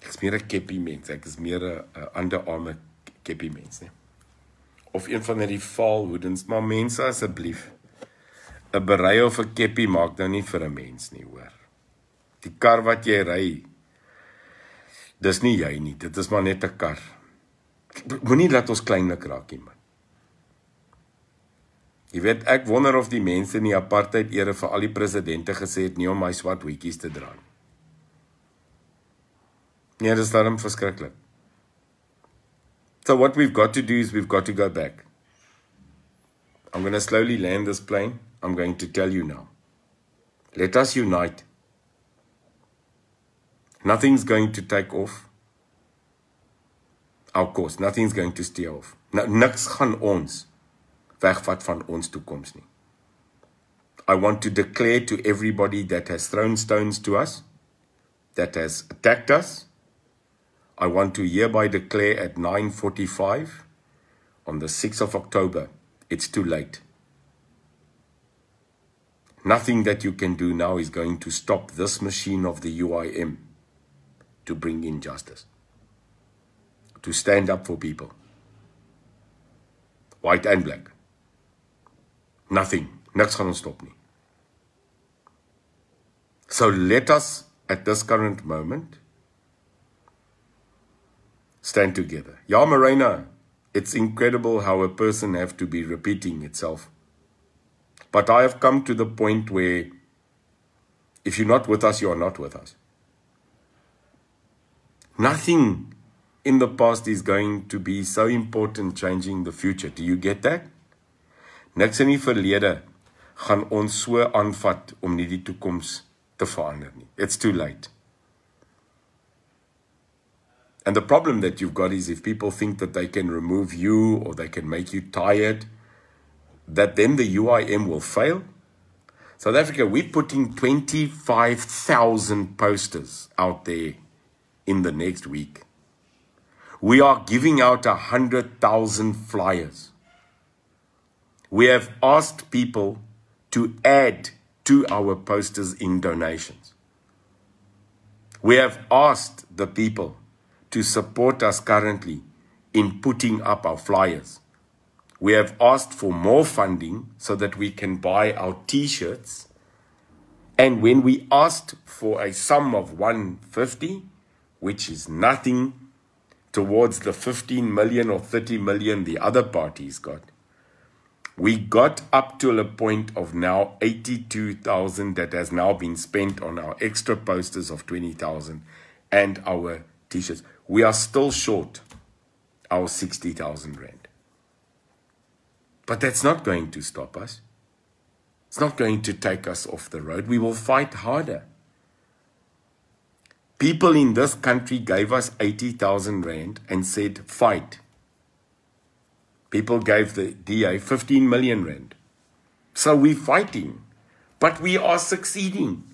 Ek is meer 'n keppie mens. Ek is meer 'n underarme keppie mens, nie? Of een van die valhoedens, maar mense asseblief. 'n Berei of 'n keppie maak nou nie vir 'n mens nie, hoor. Die kar wat jy ry, dis nie jy nie, dit is maar net 'n kar. Moenie laat ons kleinlik raak nie, man. Jy weet, ek wonder of die mense in die apartheid era vir al die presidente gesê het nie om my swart hoedjies te dra nie. Nee, dis daarom verskriklik. So what we've got to do is we've got to go back. I'm going to slowly land this plane. I'm going to tell you now. Let us unite. Nothing's going to take off our course. Nothing's going to steer off. Niks gaan ons wegvat van ons toekoms nie. I want to declare to everybody that has thrown stones to us, that has attacked us, I want to hereby declare at 9:45 on the 6th of October, it's too late. Nothing that you can do now is going to stop this machine of the UIM to bring in justice, to stand up for people, white and black. Nothing, niks gaan ons stop nie. So let us, at this current moment, stand together. Ja, Marina, it's incredible how a person has to be repeating itself. But I have come to the point where if you're not with us, you are not with us. Nothing in the past is going to be so important changing the future. Do you get that? Niks in die verlede gaan ons so aanvat om nie die toekoms te verander nie. It's too late. And the problem that you've got is if people think that they can remove you or they can make you tired, that then the UIM will fail. South Africa, we're putting 25,000 posters out there in the next week. We are giving out 100,000 flyers. We have asked people to add to our posters in donations. We have asked the people to support us currently in putting up our flyers. We have asked for more funding so that we can buy our t-shirts. And when we asked for a sum of 150, which is nothing towards the 15 million or 30 million the other parties got, we got up to a point of now 82,000 that has now been spent on our extra posters of 20,000 and our t-shirts. We are still short our 60,000 rand. But that's not going to stop us. It's not going to take us off the road. We will fight harder. People in this country gave us 80,000 rand and said, fight. People gave the DA 15 million rand. So we're fighting. But we are succeeding.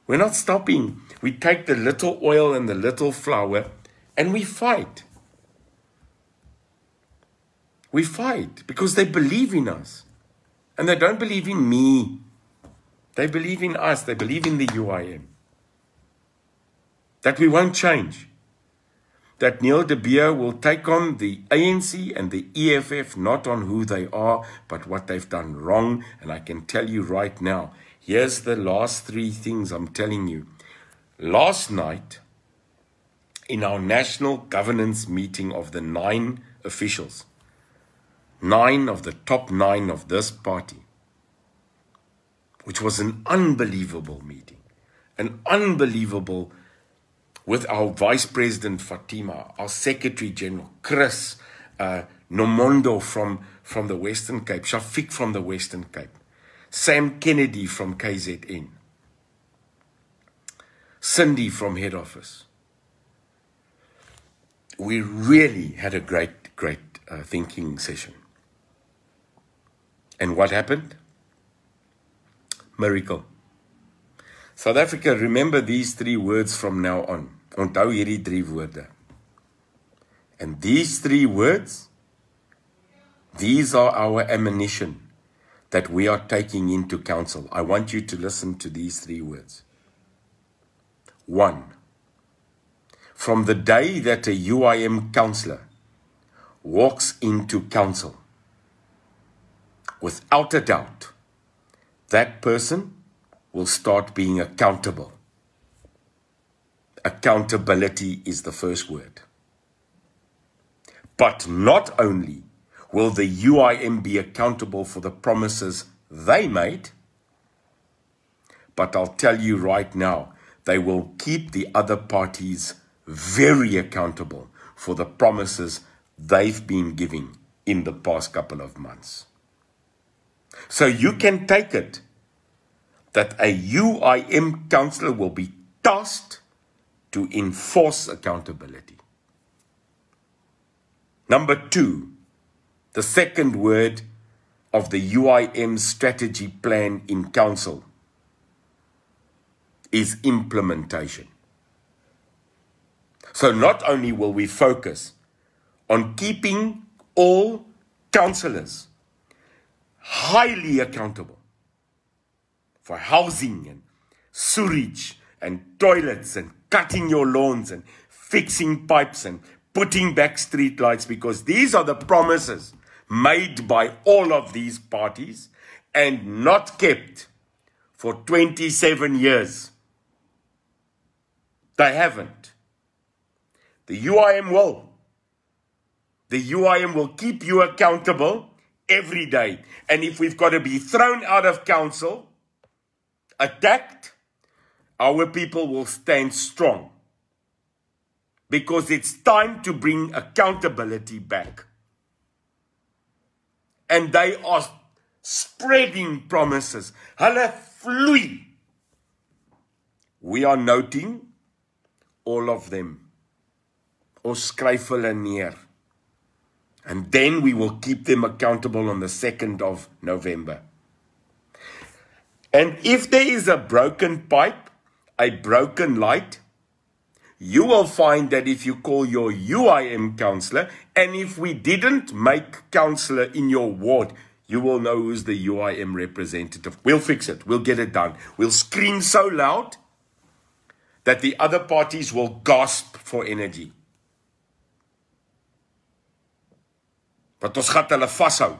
We're not stopping. We take the little oil and the little flour and we fight. We fight because they believe in us. And they don't believe in me. They believe in us. They believe in the UIM. That we won't change. that Neil de Beer will take on the ANC and the EFF, not on who they are, but what they've done wrong. And I can tell you right now, here's the last 3 things I'm telling you. Last night, in our national governance meeting of the 9 officials, 9 of the top 9 of this party, which was an unbelievable meeting, an unbelievable, with our Vice President Fatima, our Secretary General Chris, Nomondo from the Western Cape, Shafiq from the Western Cape, Sam Kennedy from KZN, Cindy from head office. We really had a great thinking session. And what happened? Miracle. South Africa, remember these 3 words from now on. Onthou hierdie 3 woorde. And these 3 words, these are our ammunition that we are taking into council. I want you to listen to these 3 words. 1. From the day that a UIM councillor walks into council, without a doubt, that person will start being accountable. Accountability is the first word. But not only will the UIM be accountable for the promises they made, but I'll tell you right now, they will keep the other parties very accountable for the promises they've been giving in the past couple of months. So you can take it that a UIM councillor will be tasked to enforce accountability. Number 2, the second word of the UIM strategy plan in council is implementation. So not only will we focus on keeping all councillors highly accountable for housing and sewage and toilets and cutting your lawns and fixing pipes and putting back street lights, because these are the promises made by all of these parties and not kept for 27 years. They haven't. The UIM will. The UIM will keep you accountable every day. And if we've got to be thrown out of council, attacked, our people will stand strong. Because it's time to bring accountability back. And they are spreading promises. Hulle vloei. We are noting all of them. Ons skryf hulle neer. And then we will keep them accountable on the 2nd of November. And if there is a broken pipe, a broken light, you will find that if you call your UIM councillor, and if we didn't make councillor in your ward, you will know who's the UIM representative. We'll fix it. We'll get it done. We'll scream so loud that the other parties will gasp for energy. But ons gaan hulle vashou.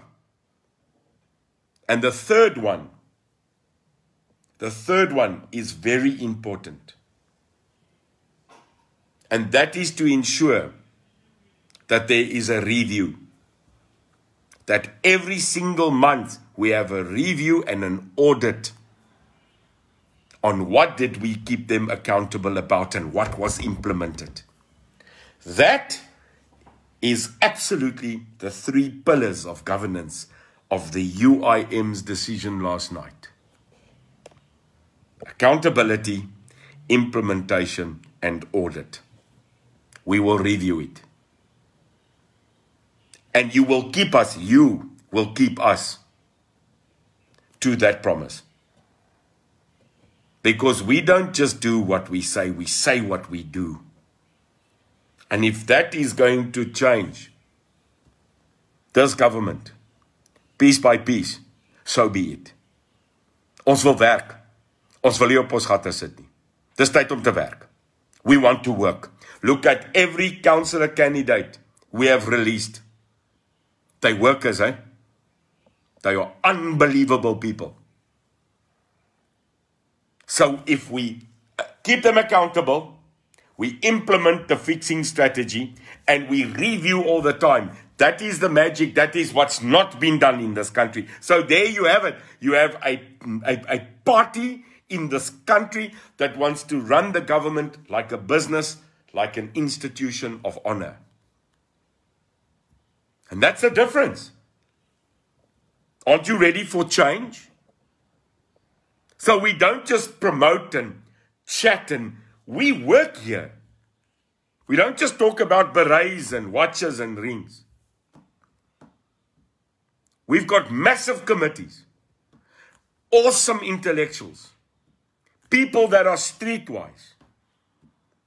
And the third one is very important. And that is to ensure that there is a review. That every single month we have a review and an audit on what did we keep them accountable about and what was implemented. That is absolutely the 3 pillars of governance of the UIM's decision last night. Accountability, implementation, and audit. We will review it. And you will keep us to that promise. Because we don't just do what we say what we do. And if that is going to change this government, piece by piece, so be it. Ons wil werk. Ons wil nie op ons gatte sit nie. Dis tyd om te werk. We want to work. Look at every councillor candidate we have released. They workers, eh? They are unbelievable people. So if we keep them accountable, we implement the fixing strategy, and we review all the time. That is the magic. That is what's not been done in this country. So there you have it. You have a party in this country that wants to run the government like a business, like an institution of honor. And that's the difference. Aren't you ready for change? So we don't just promote and chat, and we work here. We don't just talk about berets and watches and rings. We've got massive committees, awesome intellectuals, people that are streetwise,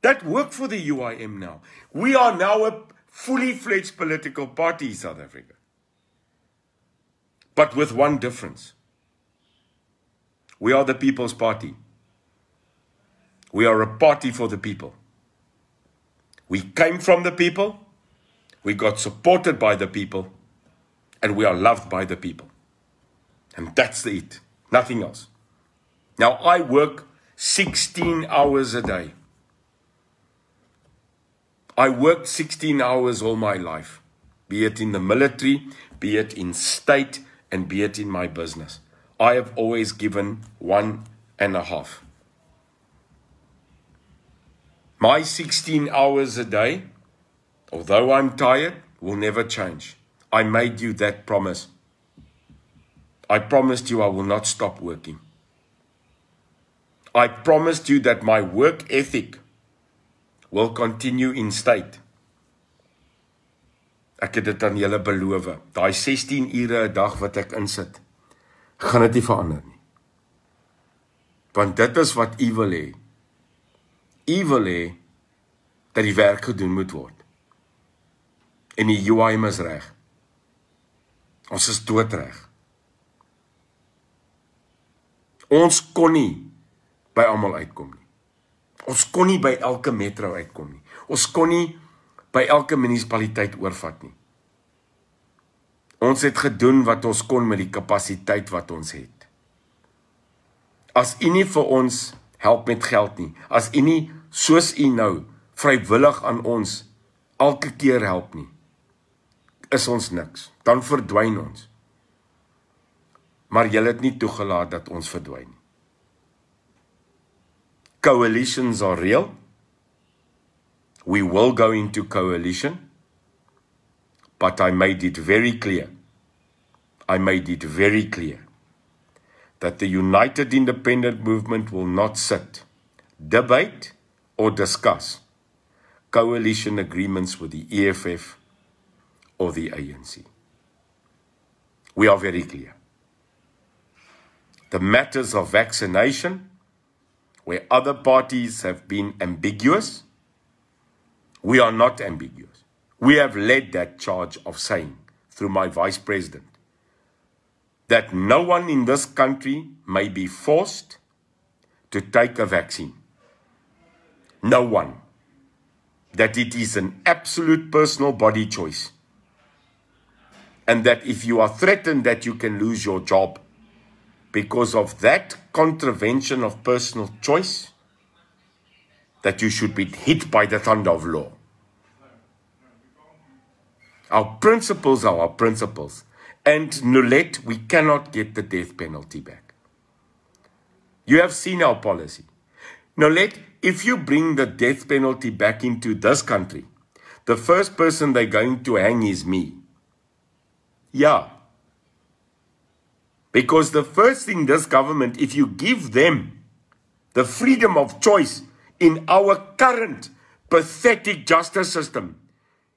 that work for the UIM now. We are now a fully fledged political party in South Africa. But with one difference. We are the People's Party. We are a party for the people. We came from the people, we got supported by the people, and we are loved by the people. And that's it, nothing else. Now, I work 16 hours a day. I worked 16 hours all my life, be it in the military, be it in state, and be it in my business. I have always given 1.5. My 16 hours a day, although I'm tired, will never change. I made you that promise. I promised you I will not stop working. I promised you that my work ethic will continue in state. Ek het dit aan julle beloof. Daai 16 ure 'n dag wat ek insit, gaan dit nie verander nie. Want dit is wat u wil hê. U wil hê dat die werk gedoen moet word. En die UIM is reg. Ons is doodreg. Ons kon nie by almal uitkom nie. Ons kon nie by elke metro uitkom nie. Ons kon nie by elke munisipaliteit oorvat nie. Ons het gedoen wat ons kon met die kapasiteit wat ons het. As u nie vir ons help met geld nie, as u nie soos u nou vrywillig aan ons elke keer help nie, is ons niks. Dan verdwyn ons. Maar julle het nie toegelaat dat ons verdwyn nie. Coalitions are real. We will go into coalition. But I made it very clear. I made it very clear that the United Independent Movement will not sit, debate, or discuss coalition agreements with the EFF or the ANC. We are very clear. The matters of vaccination, where other parties have been ambiguous, we are not ambiguous. We have led that charge of saying, through my Vice President, that no one in this country may be forced to take a vaccine. No one. That it is an absolute personal body choice. And that if you are threatened that you can lose your job because of that contravention of personal choice, that you should be hit by the thunder of law. Our principles are our principles. And Nolette, we cannot get the death penalty back. You have seen our policy. Nolette, if you bring the death penalty back into this country, the first person they're going to hang is me. Yeah. Because the first thing this government, if you give them the freedom of choice in our current pathetic justice system,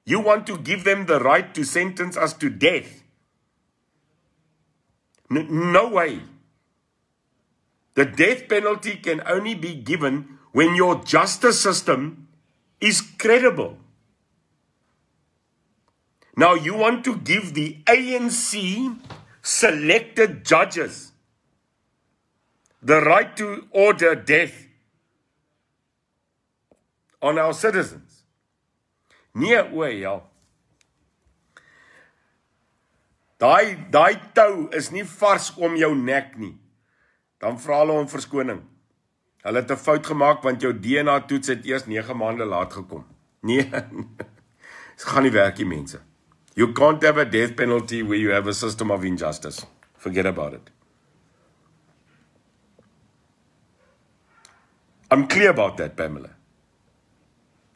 you want to give them the right to sentence us to death. No way. The death penalty can only be given when your justice system is credible. Now you want to give the ANC selected judges the right to order death. on our citizens. Nee, o ja. Daai tou is nie vars om jou nek nie. Dan vra hulle om verskoning. Hulle het 'n fout gemaak want jou DNA-toets het eers 9 maande laat gekom. Nee, dit gaan nie werk nie, mense. You can't have a death penalty where you have a system of injustice. Forget about it. I'm clear about that, Pamela.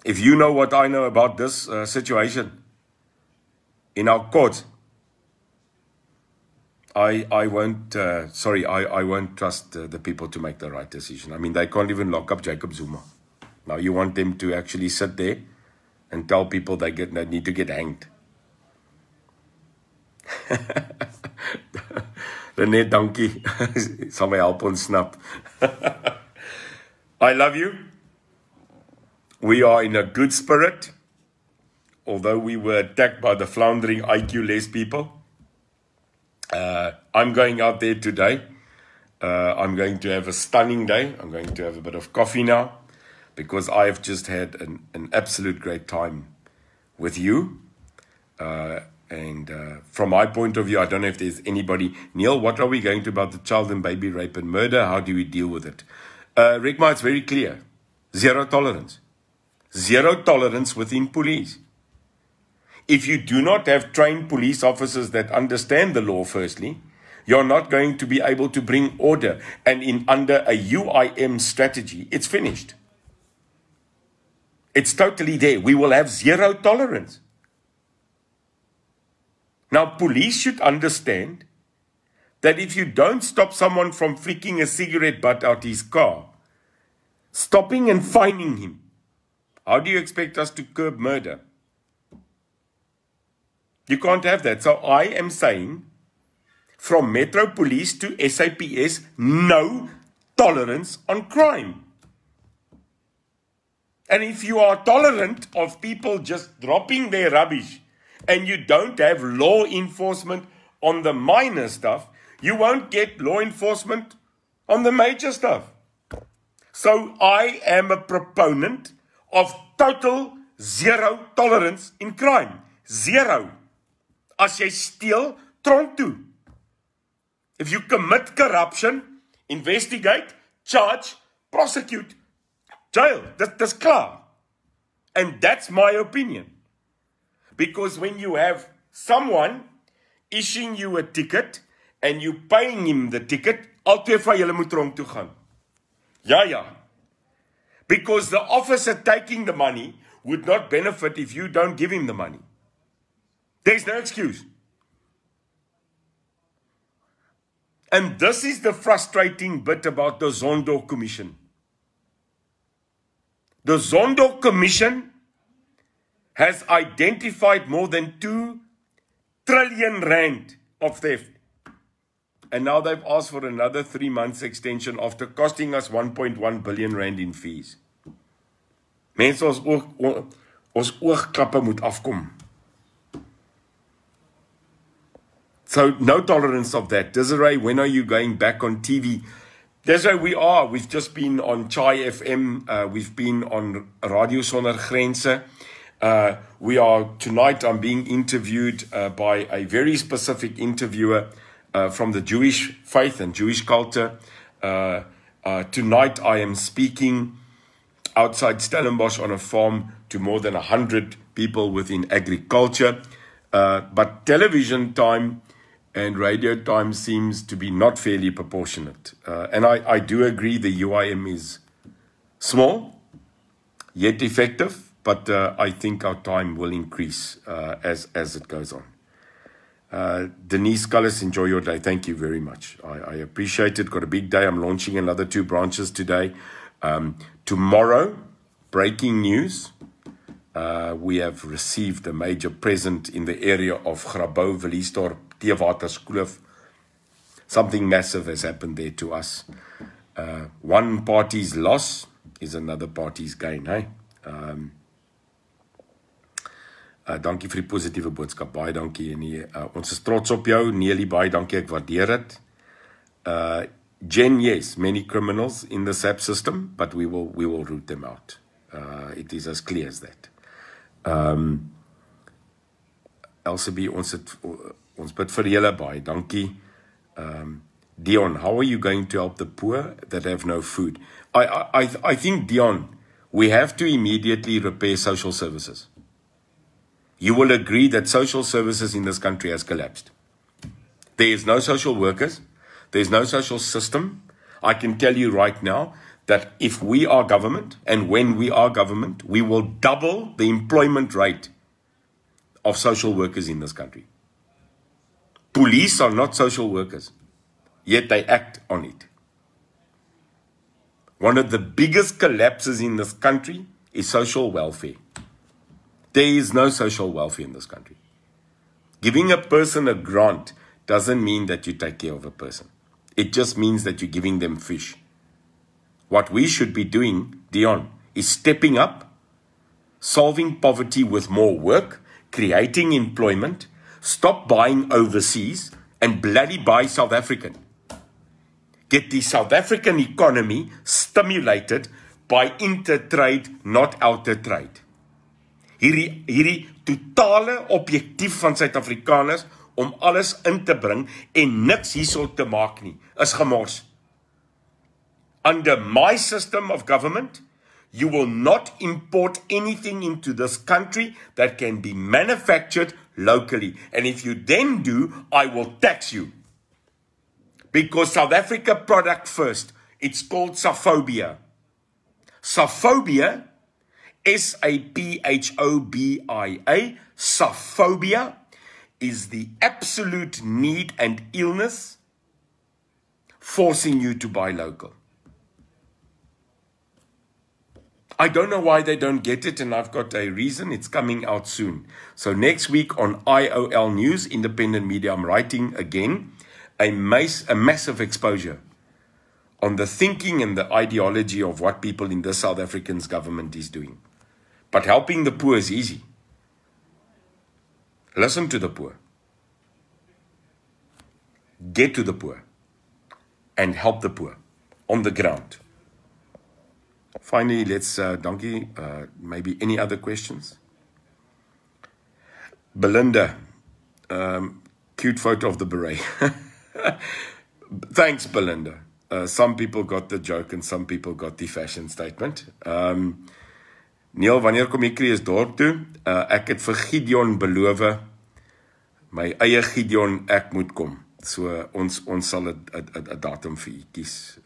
If you know what I know about this situation in our courts, I won't, I won't trust the people to make the right decision. I mean, they can't even lock up Jacob Zuma. Now you want them to actually sit there and tell people they need to get hanged. René, dankie. Sal my help ontsnap. I love you. We are in a good spirit, although we were attacked by the floundering IQ-less people. I'm going out there today. I'm going to have a stunning day. I'm going to have a bit of coffee now, because I've just had an absolute great time with you. And from my point of view, I don't know if there's anybody. Neil, what are we going to about the child and baby rape and murder? How do we deal with it? Rigma, it's very clear. Zero tolerance. Zero tolerance within police. If you do not have trained police officers that understand the law, firstly, you're not going to be able to bring order. And under a UIM strategy, it's finished. It's totally there. We will have zero tolerance. Now, police should understand that if you don't stop someone from flicking a cigarette butt out his car, stopping and fining him, how do you expect us to curb murder? You can't have that. So I am saying, from Metro Police to SAPS, no tolerance on crime. And if you are tolerant of people just dropping their rubbish, and you don't have law enforcement on the minor stuff, you won't get law enforcement on the major stuff. So I am a proponent of total zero tolerance in crime. Zero. As jy steel, tronk toe. If you commit corruption, investigate, charge, prosecute, jail. That's clear. And that's my opinion. Because when you have someone issuing you a ticket and you paying him the ticket, al twee van julle moet tronk toe gaan. Ja. Because the officer taking the money would not benefit if you don't give him the money. There's no excuse. And this is the frustrating bit about the Zondo Commission. The Zondo Commission has identified more than 2 trillion rand of theft. And now they've asked for another 3 months extension after costing us 1.1 billion rand in fees. Mense, ons oogklappe moet afkom. So no tolerance of that. Desiree, when are you going back on TV? Desiree, we are. We've just been on Chai FM. We've been on Radio Sonder Grense. We are, tonight I'm being interviewed by a very specific interviewer from the Jewish faith and Jewish culture. Tonight I am speaking outside Stellenbosch on a farm to more than 100 people within agriculture. But television time and radio time seems to be not fairly proportionate. And I do agree the UIM is small, yet effective. But I think our time will increase as it goes on. Denise Cullis, enjoy your day. Thank you very much. I appreciate it. Got a big day. I'm launching another 2 branches today. Tomorrow, breaking news. We have received a major present in the area of Grabouw, Verliesdorp, Theewaterskloof. Something massive has happened there to us. One party's loss is another party's gain. Hey? Dankie vir die positiewe boodskap. Baie dankie. Ons is trots op jou. Nelly, baie dankie. Ek waardeer het. Jen, yes, many criminals in the SAP system, but we will root them out. It is as clear as that. Elsie, ons bid vir julle baie. Dankie. Dion, how are you going to help the poor that have no food? I think, Dion, we have to immediately repair social services. You will agree that social services in this country has collapsed. There is no social workers. There is no social system. I can tell you right now that if we are government, and when we are government, we will double the employment rate of social workers in this country. Police are not social workers, yet they act on it. One of the biggest collapses in this country is social welfare. There is no social welfare in this country. Giving a person a grant doesn't mean that you take care of a person. It just means that you're giving them fish. What we should be doing, Dion, is stepping up, solving poverty with more work, creating employment, stop buying overseas, and bloody buy South African. Get the South African economy stimulated by intertrade, not outer trade. Hierdie totale objectief van Suid-Afrikaners om alles in te bring en niks hierso te maak nie, is gemors. Under my system of government, you will not import anything into this country that can be manufactured locally. And if you then do, I will tax you. Because South Africa product first, it's called Saphobia. Saphobia, S-A-P-H-O-B-I-A, Saphobia is the absolute need and illness forcing you to buy local. I don't know why they don't get it, and I've got a reason. It's coming out soon. So next week on IOL News, Independent Media, I'm writing again a massive exposure on the thinking and the ideology of what people in the South African government is doing. But helping the poor is easy. Listen to the poor. Get to the poor. And help the poor on the ground. Finally, let's, donkey, maybe any other questions? Belinda, cute photo of the beret. Thanks, Belinda. Some people got the joke and some people got the fashion statement. Neil, wanneer kom jy Kreeus dorp toe? Ek het vir Gideon beloof, my eie Gideon, ek moet kom. So ons sal 'n datum vir u kies.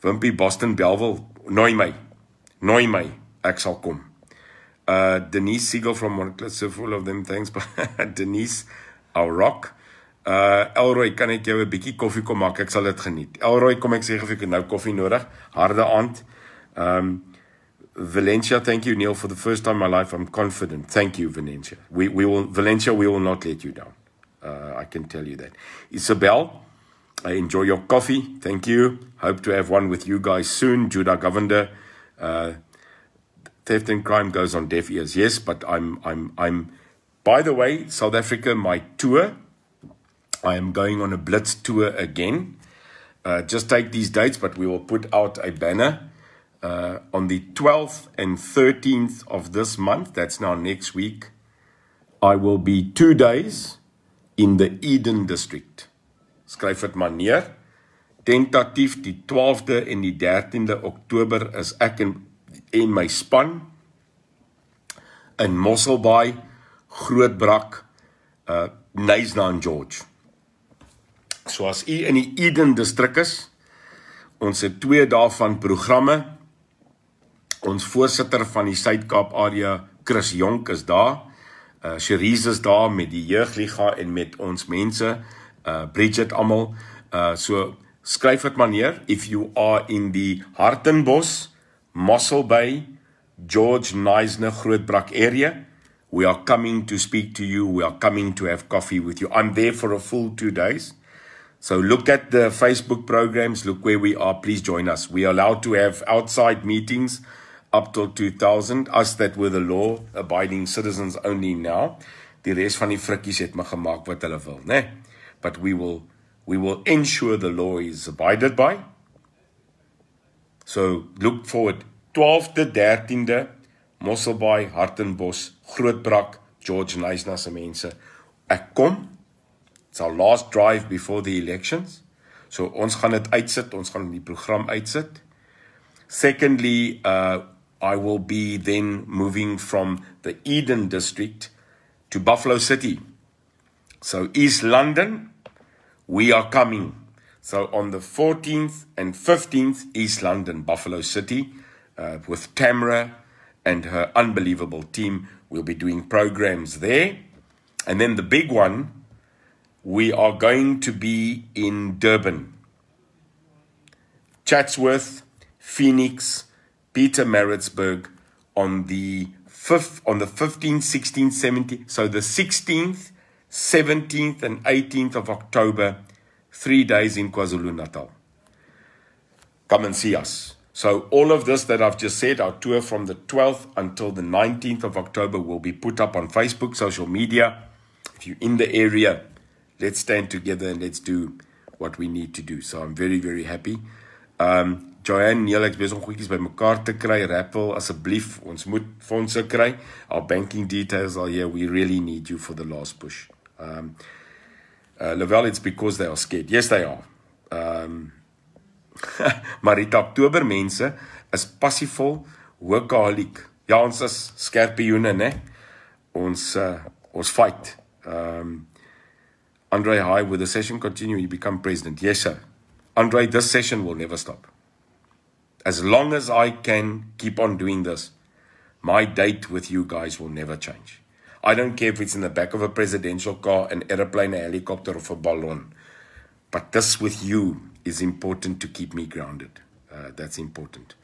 Wimpy Boston Belleville, nooi my, ek sal kom. Denise Siegel from Montclair, so full of them, thanks. Denise, our rock. Elroy, kan ek jou 'n bietjie koffie kom maak? Ek sal dit geniet. Elroy, kom ek sê of ek nou koffie nodig? Harde aand. Valencia, thank you, Neil, for the first time in my life. I'm confident. Thank you, Valencia. Valencia, we will not let you down. I can tell you that. Isabel, I enjoy your coffee. Thank you. Hope to have one with you guys soon. Judah Govender, theft and crime goes on deaf ears. Yes, but I'm. By the way, South Africa, my tour. I am going on a blitz tour again. Just take these dates, but we will put out a banner on the 12th and 13th of this month. That's now next week. I will be 2 days in the Eden District. Skryf dit maar neer. Tentatief die 12de en die 13de Oktober is ek en my span in Mosselbaai, Grootbrak, Knysna en George. So as u in die Eden District is, ons het 2 dae van programme. Ons voorsitter van die Suid-Kaap area, Chris Jonk, is daar. Cherise is daar met die jeugliga en met ons mense, Bridget almal. So skryf dit maar neer. If you are in die Hartenbos, Mosselbaai, George, Knysna, Grootbrak area, we are coming to speak to you. We are coming to have coffee with you. I'm there for a full 2 days. So look at the Facebook programs. Look where we are. Please join us. We are allowed to have outside meetings up till 2000. Us that were the law-abiding citizens only now. Die rest van die frikkies het maar gemaak wat hulle wil, né? But we will ensure the law is abided by. So look forward 12de, 13de, Mosselbaai, Hartenbos, Grootbrak, George Nysna se mense. Ek kom, it's our last drive before the elections. So ons gaan dit uitsit, ons gaan die program uitsit. Secondly, I will be then moving from the Eden district to Buffalo City. So East London, we are coming. So on the 14th and 15th, East London, Buffalo City, with Tamara and her unbelievable team, we'll be doing programs there. And then the big one, we are going to be in Durban, Chatsworth, Phoenix, Pietermaritzburg on the 15th, 16th, 17th. So the 16th, 17th and 18th of October, 3 days in KwaZulu-Natal. Come and see us. So all of this that I've just said, our tour from the 12th until the 19th of October will be put up on Facebook, social media. If you're in the area, let's stand together and let's do what we need to do. So I'm very, very happy. Joanne, Neil, ek is besig om goedjies by mekaar te kry. Rappel, asseblief, ons moet fondse kry. Our banking details are here. We really need you for the last push. Lavelle, it's because they are scared. Yes, they are. Marita, Oktober mense is passievol, workaholic. Ja, ons is skerpioene, ne? Ons fight. Andre, hi, will the session continue? You become president. Yes, sir. Andre, this session will never stop. As long as I can keep on doing this, my date with you guys will never change. I don't care if it's in the back of a presidential car, an airplane, a helicopter, or a balloon. But this with you is important to keep me grounded. That's important.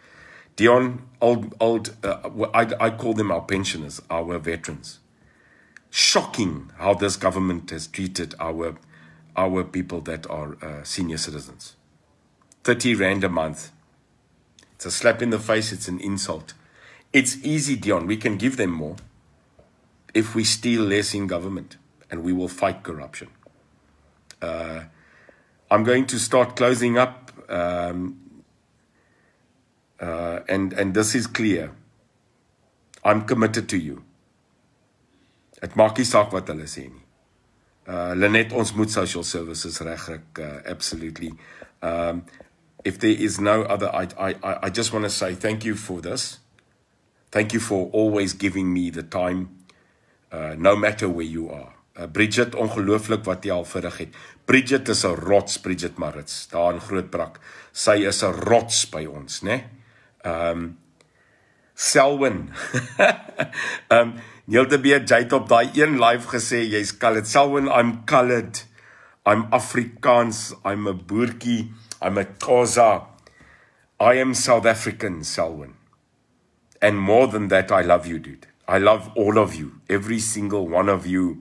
Dion, I call them our pensioners, our veterans. Shocking how this government has treated our people that are senior citizens. 30 Rand a month. It's a slap in the face, it's an insult. It's easy, Dion, we can give them more if we steal less in government, and we will fight corruption. I'm going to start closing up, and this is clear. I'm committed to you. Het maak nie saak wat hulle sê nie. Lynette, ons moet social services regkry, absolutely. If there is no other, I just want to say thank you for this. Thank you for always giving me the time, no matter where you are. Bridget, ongelooflik wat jy al verrig het. Bridget is 'n rots, Bridget Maritz, daar in Grootbrak. Sy is 'n rots by ons, né? Selwyn. Neeltebee, jy het op daai een live gesê, jy's colored. Selwyn, I'm colored. I'm Afrikaans. I'm a boertjie. I'm a Xhosa. I am South African, Selwyn. And more than that, I love you, dude. I love all of you. Every single one of you.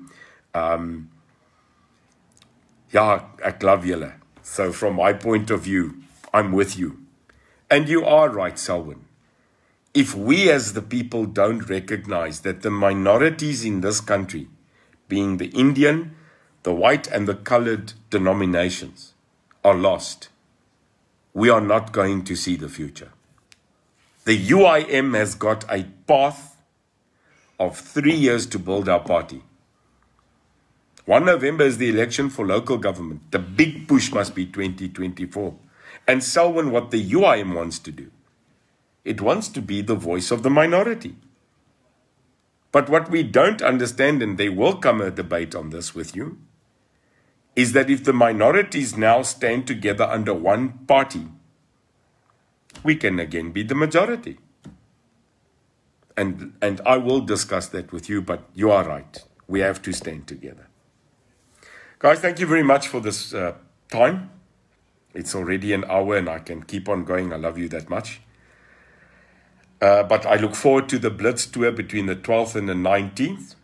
Ja, ek love julle. So from my point of view, I'm with you. And you are right, Selwyn. If we as the people don't recognize that the minorities in this country, being the Indian, the white and the colored denominations, are lost, we are not going to see the future. The UIM has got a path of 3 years to build our party. 1 November is the election for local government. The big push must be 2024. And Selwyn, what the UIM wants to do, it wants to be the voice of the minority. But what we don't understand, and there will come a debate on this with you, is that if the minorities now stand together under one party, we can again be the majority. And I will discuss that with you, but you are right. We have to stand together. Guys, thank you very much for this time. It's already an hour and I can keep on going. I love you that much. But I look forward to the Blitz tour between the 12th and the 19th.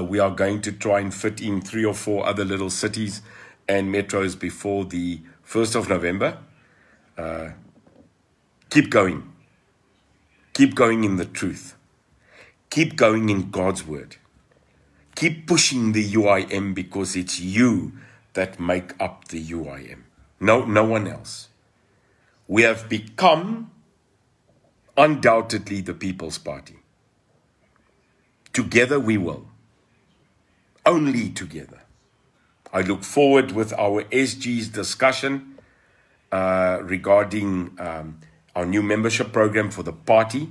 We are going to try and fit in 3 or 4 other little cities and metros before the 1st of November. Keep going. Keep going in the truth. Keep going in God's word. Keep pushing the UIM because it's you that make up the UIM. No one else. We have become undoubtedly the People's Party. Together we will. Only together. I look forward with our SG's discussion regarding our new membership program for the party.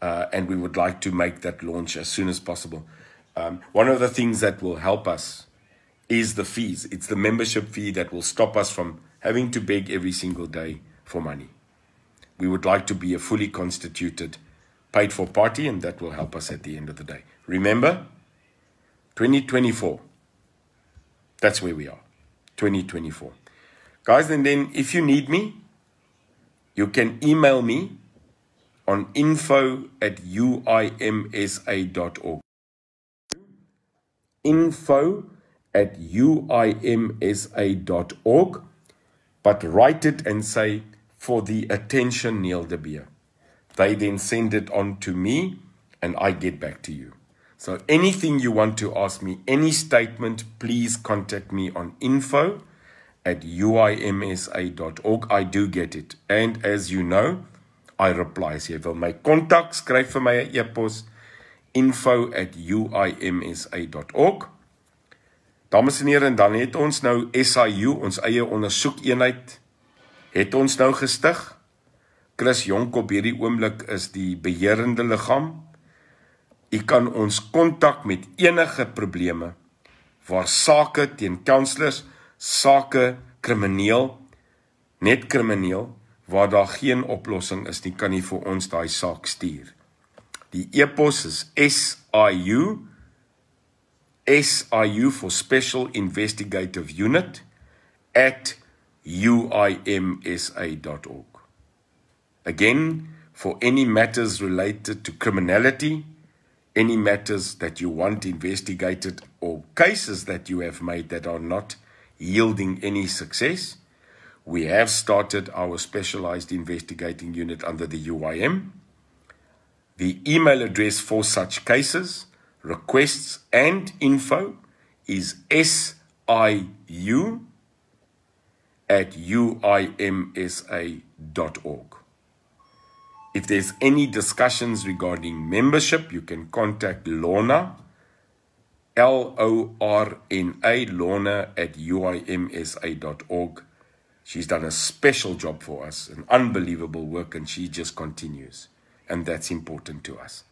And we would like to make that launch as soon as possible. One of the things that will help us is the fees. It's the membership fee that will stop us from having to beg every single day for money. We would like to be a fully constituted, paid for party, and that will help us at the end of the day. Remember, 2024, that's where we are, 2024. Guys, and then if you need me, you can email me on info@uimsa.org. info@uimsa.org, but write it and say, for the attention, Neil de Beer. They then send it on to me, and I get back to you. So anything you want to ask me, any statement, please contact me on info@uimsa.org. I do get it. And as you know, I reply. As jy wil my kontak, skryf vir my 'n e-pos, info@uimsa.org. Dames en here, en dan het ons nou SIU, ons eie ondersoekeenheid, het ons nou gestig. Chris Jonk op hierdie oomblik is die beheerende liggaam. U kan ons kontak met enige probleme, waar sake teen councillors, sake krimineel, net krimineel, waar daar geen oplossing is nie, kan u vir ons daai saak stuur. Die e-pos is SIU for Special Investigative Unit, @uimsa.org. Again, for any matters related to criminality, any matters that you want investigated, or cases that you have made that are not yielding any success, we have started our specialized investigating unit under the UIM. The email address for such cases, requests, and info is siu@uimsa.org. If there's any discussions regarding membership, you can contact Lorna, Lorna, Lorna@uimsa.org. She's done a special job for us, an unbelievable work, and she just continues. And that's important to us.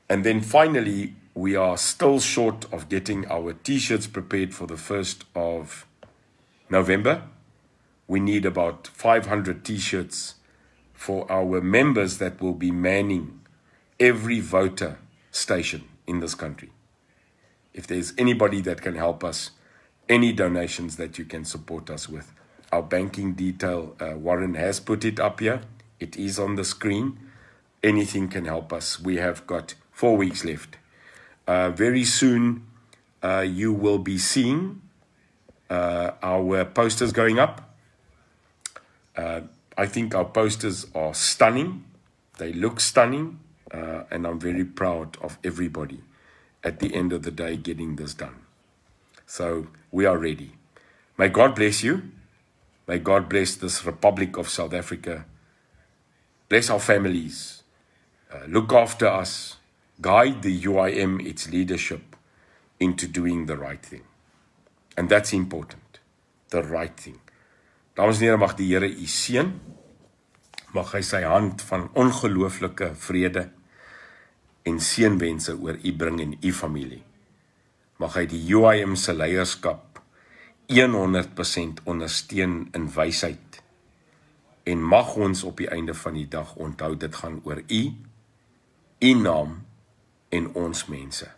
And then finally, we are still short of getting our t-shirts prepared for the 1st of November. We need about 500 t-shirts for our members that will be manning every voter station in this country. If there's anybody that can help us, any donations that you can support us with. Our banking detail, Warren has put it up here. It is on the screen. Anything can help us. We have got 4 weeks left. Very soon, you will be seeing our posters going up. I think our posters are stunning. They look stunning. And I'm very proud of everybody at the end of the day getting this done. So we are ready. May God bless you. May God bless this Republic of South Africa. Bless our families. Look after us. Guide the UIM, its leadership, into doing the right thing. And that's important. The right thing. Dames en here, mag die Here u seën. Mag hy sy hand van ongelooflike vrede en seënwense oor u bring en u familie. Mag hy die UIM se leierskap 100% ondersteun in wysheid. En mag ons op die einde van die dag onthou, dit gaan oor u naam en ons mense.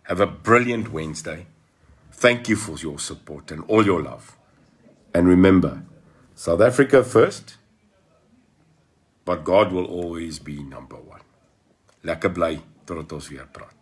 Have a brilliant Wednesday. Thank you for your support and all your love. And remember, South Africa first, but God will always be number one. Lekker bly, tot ons weer praat.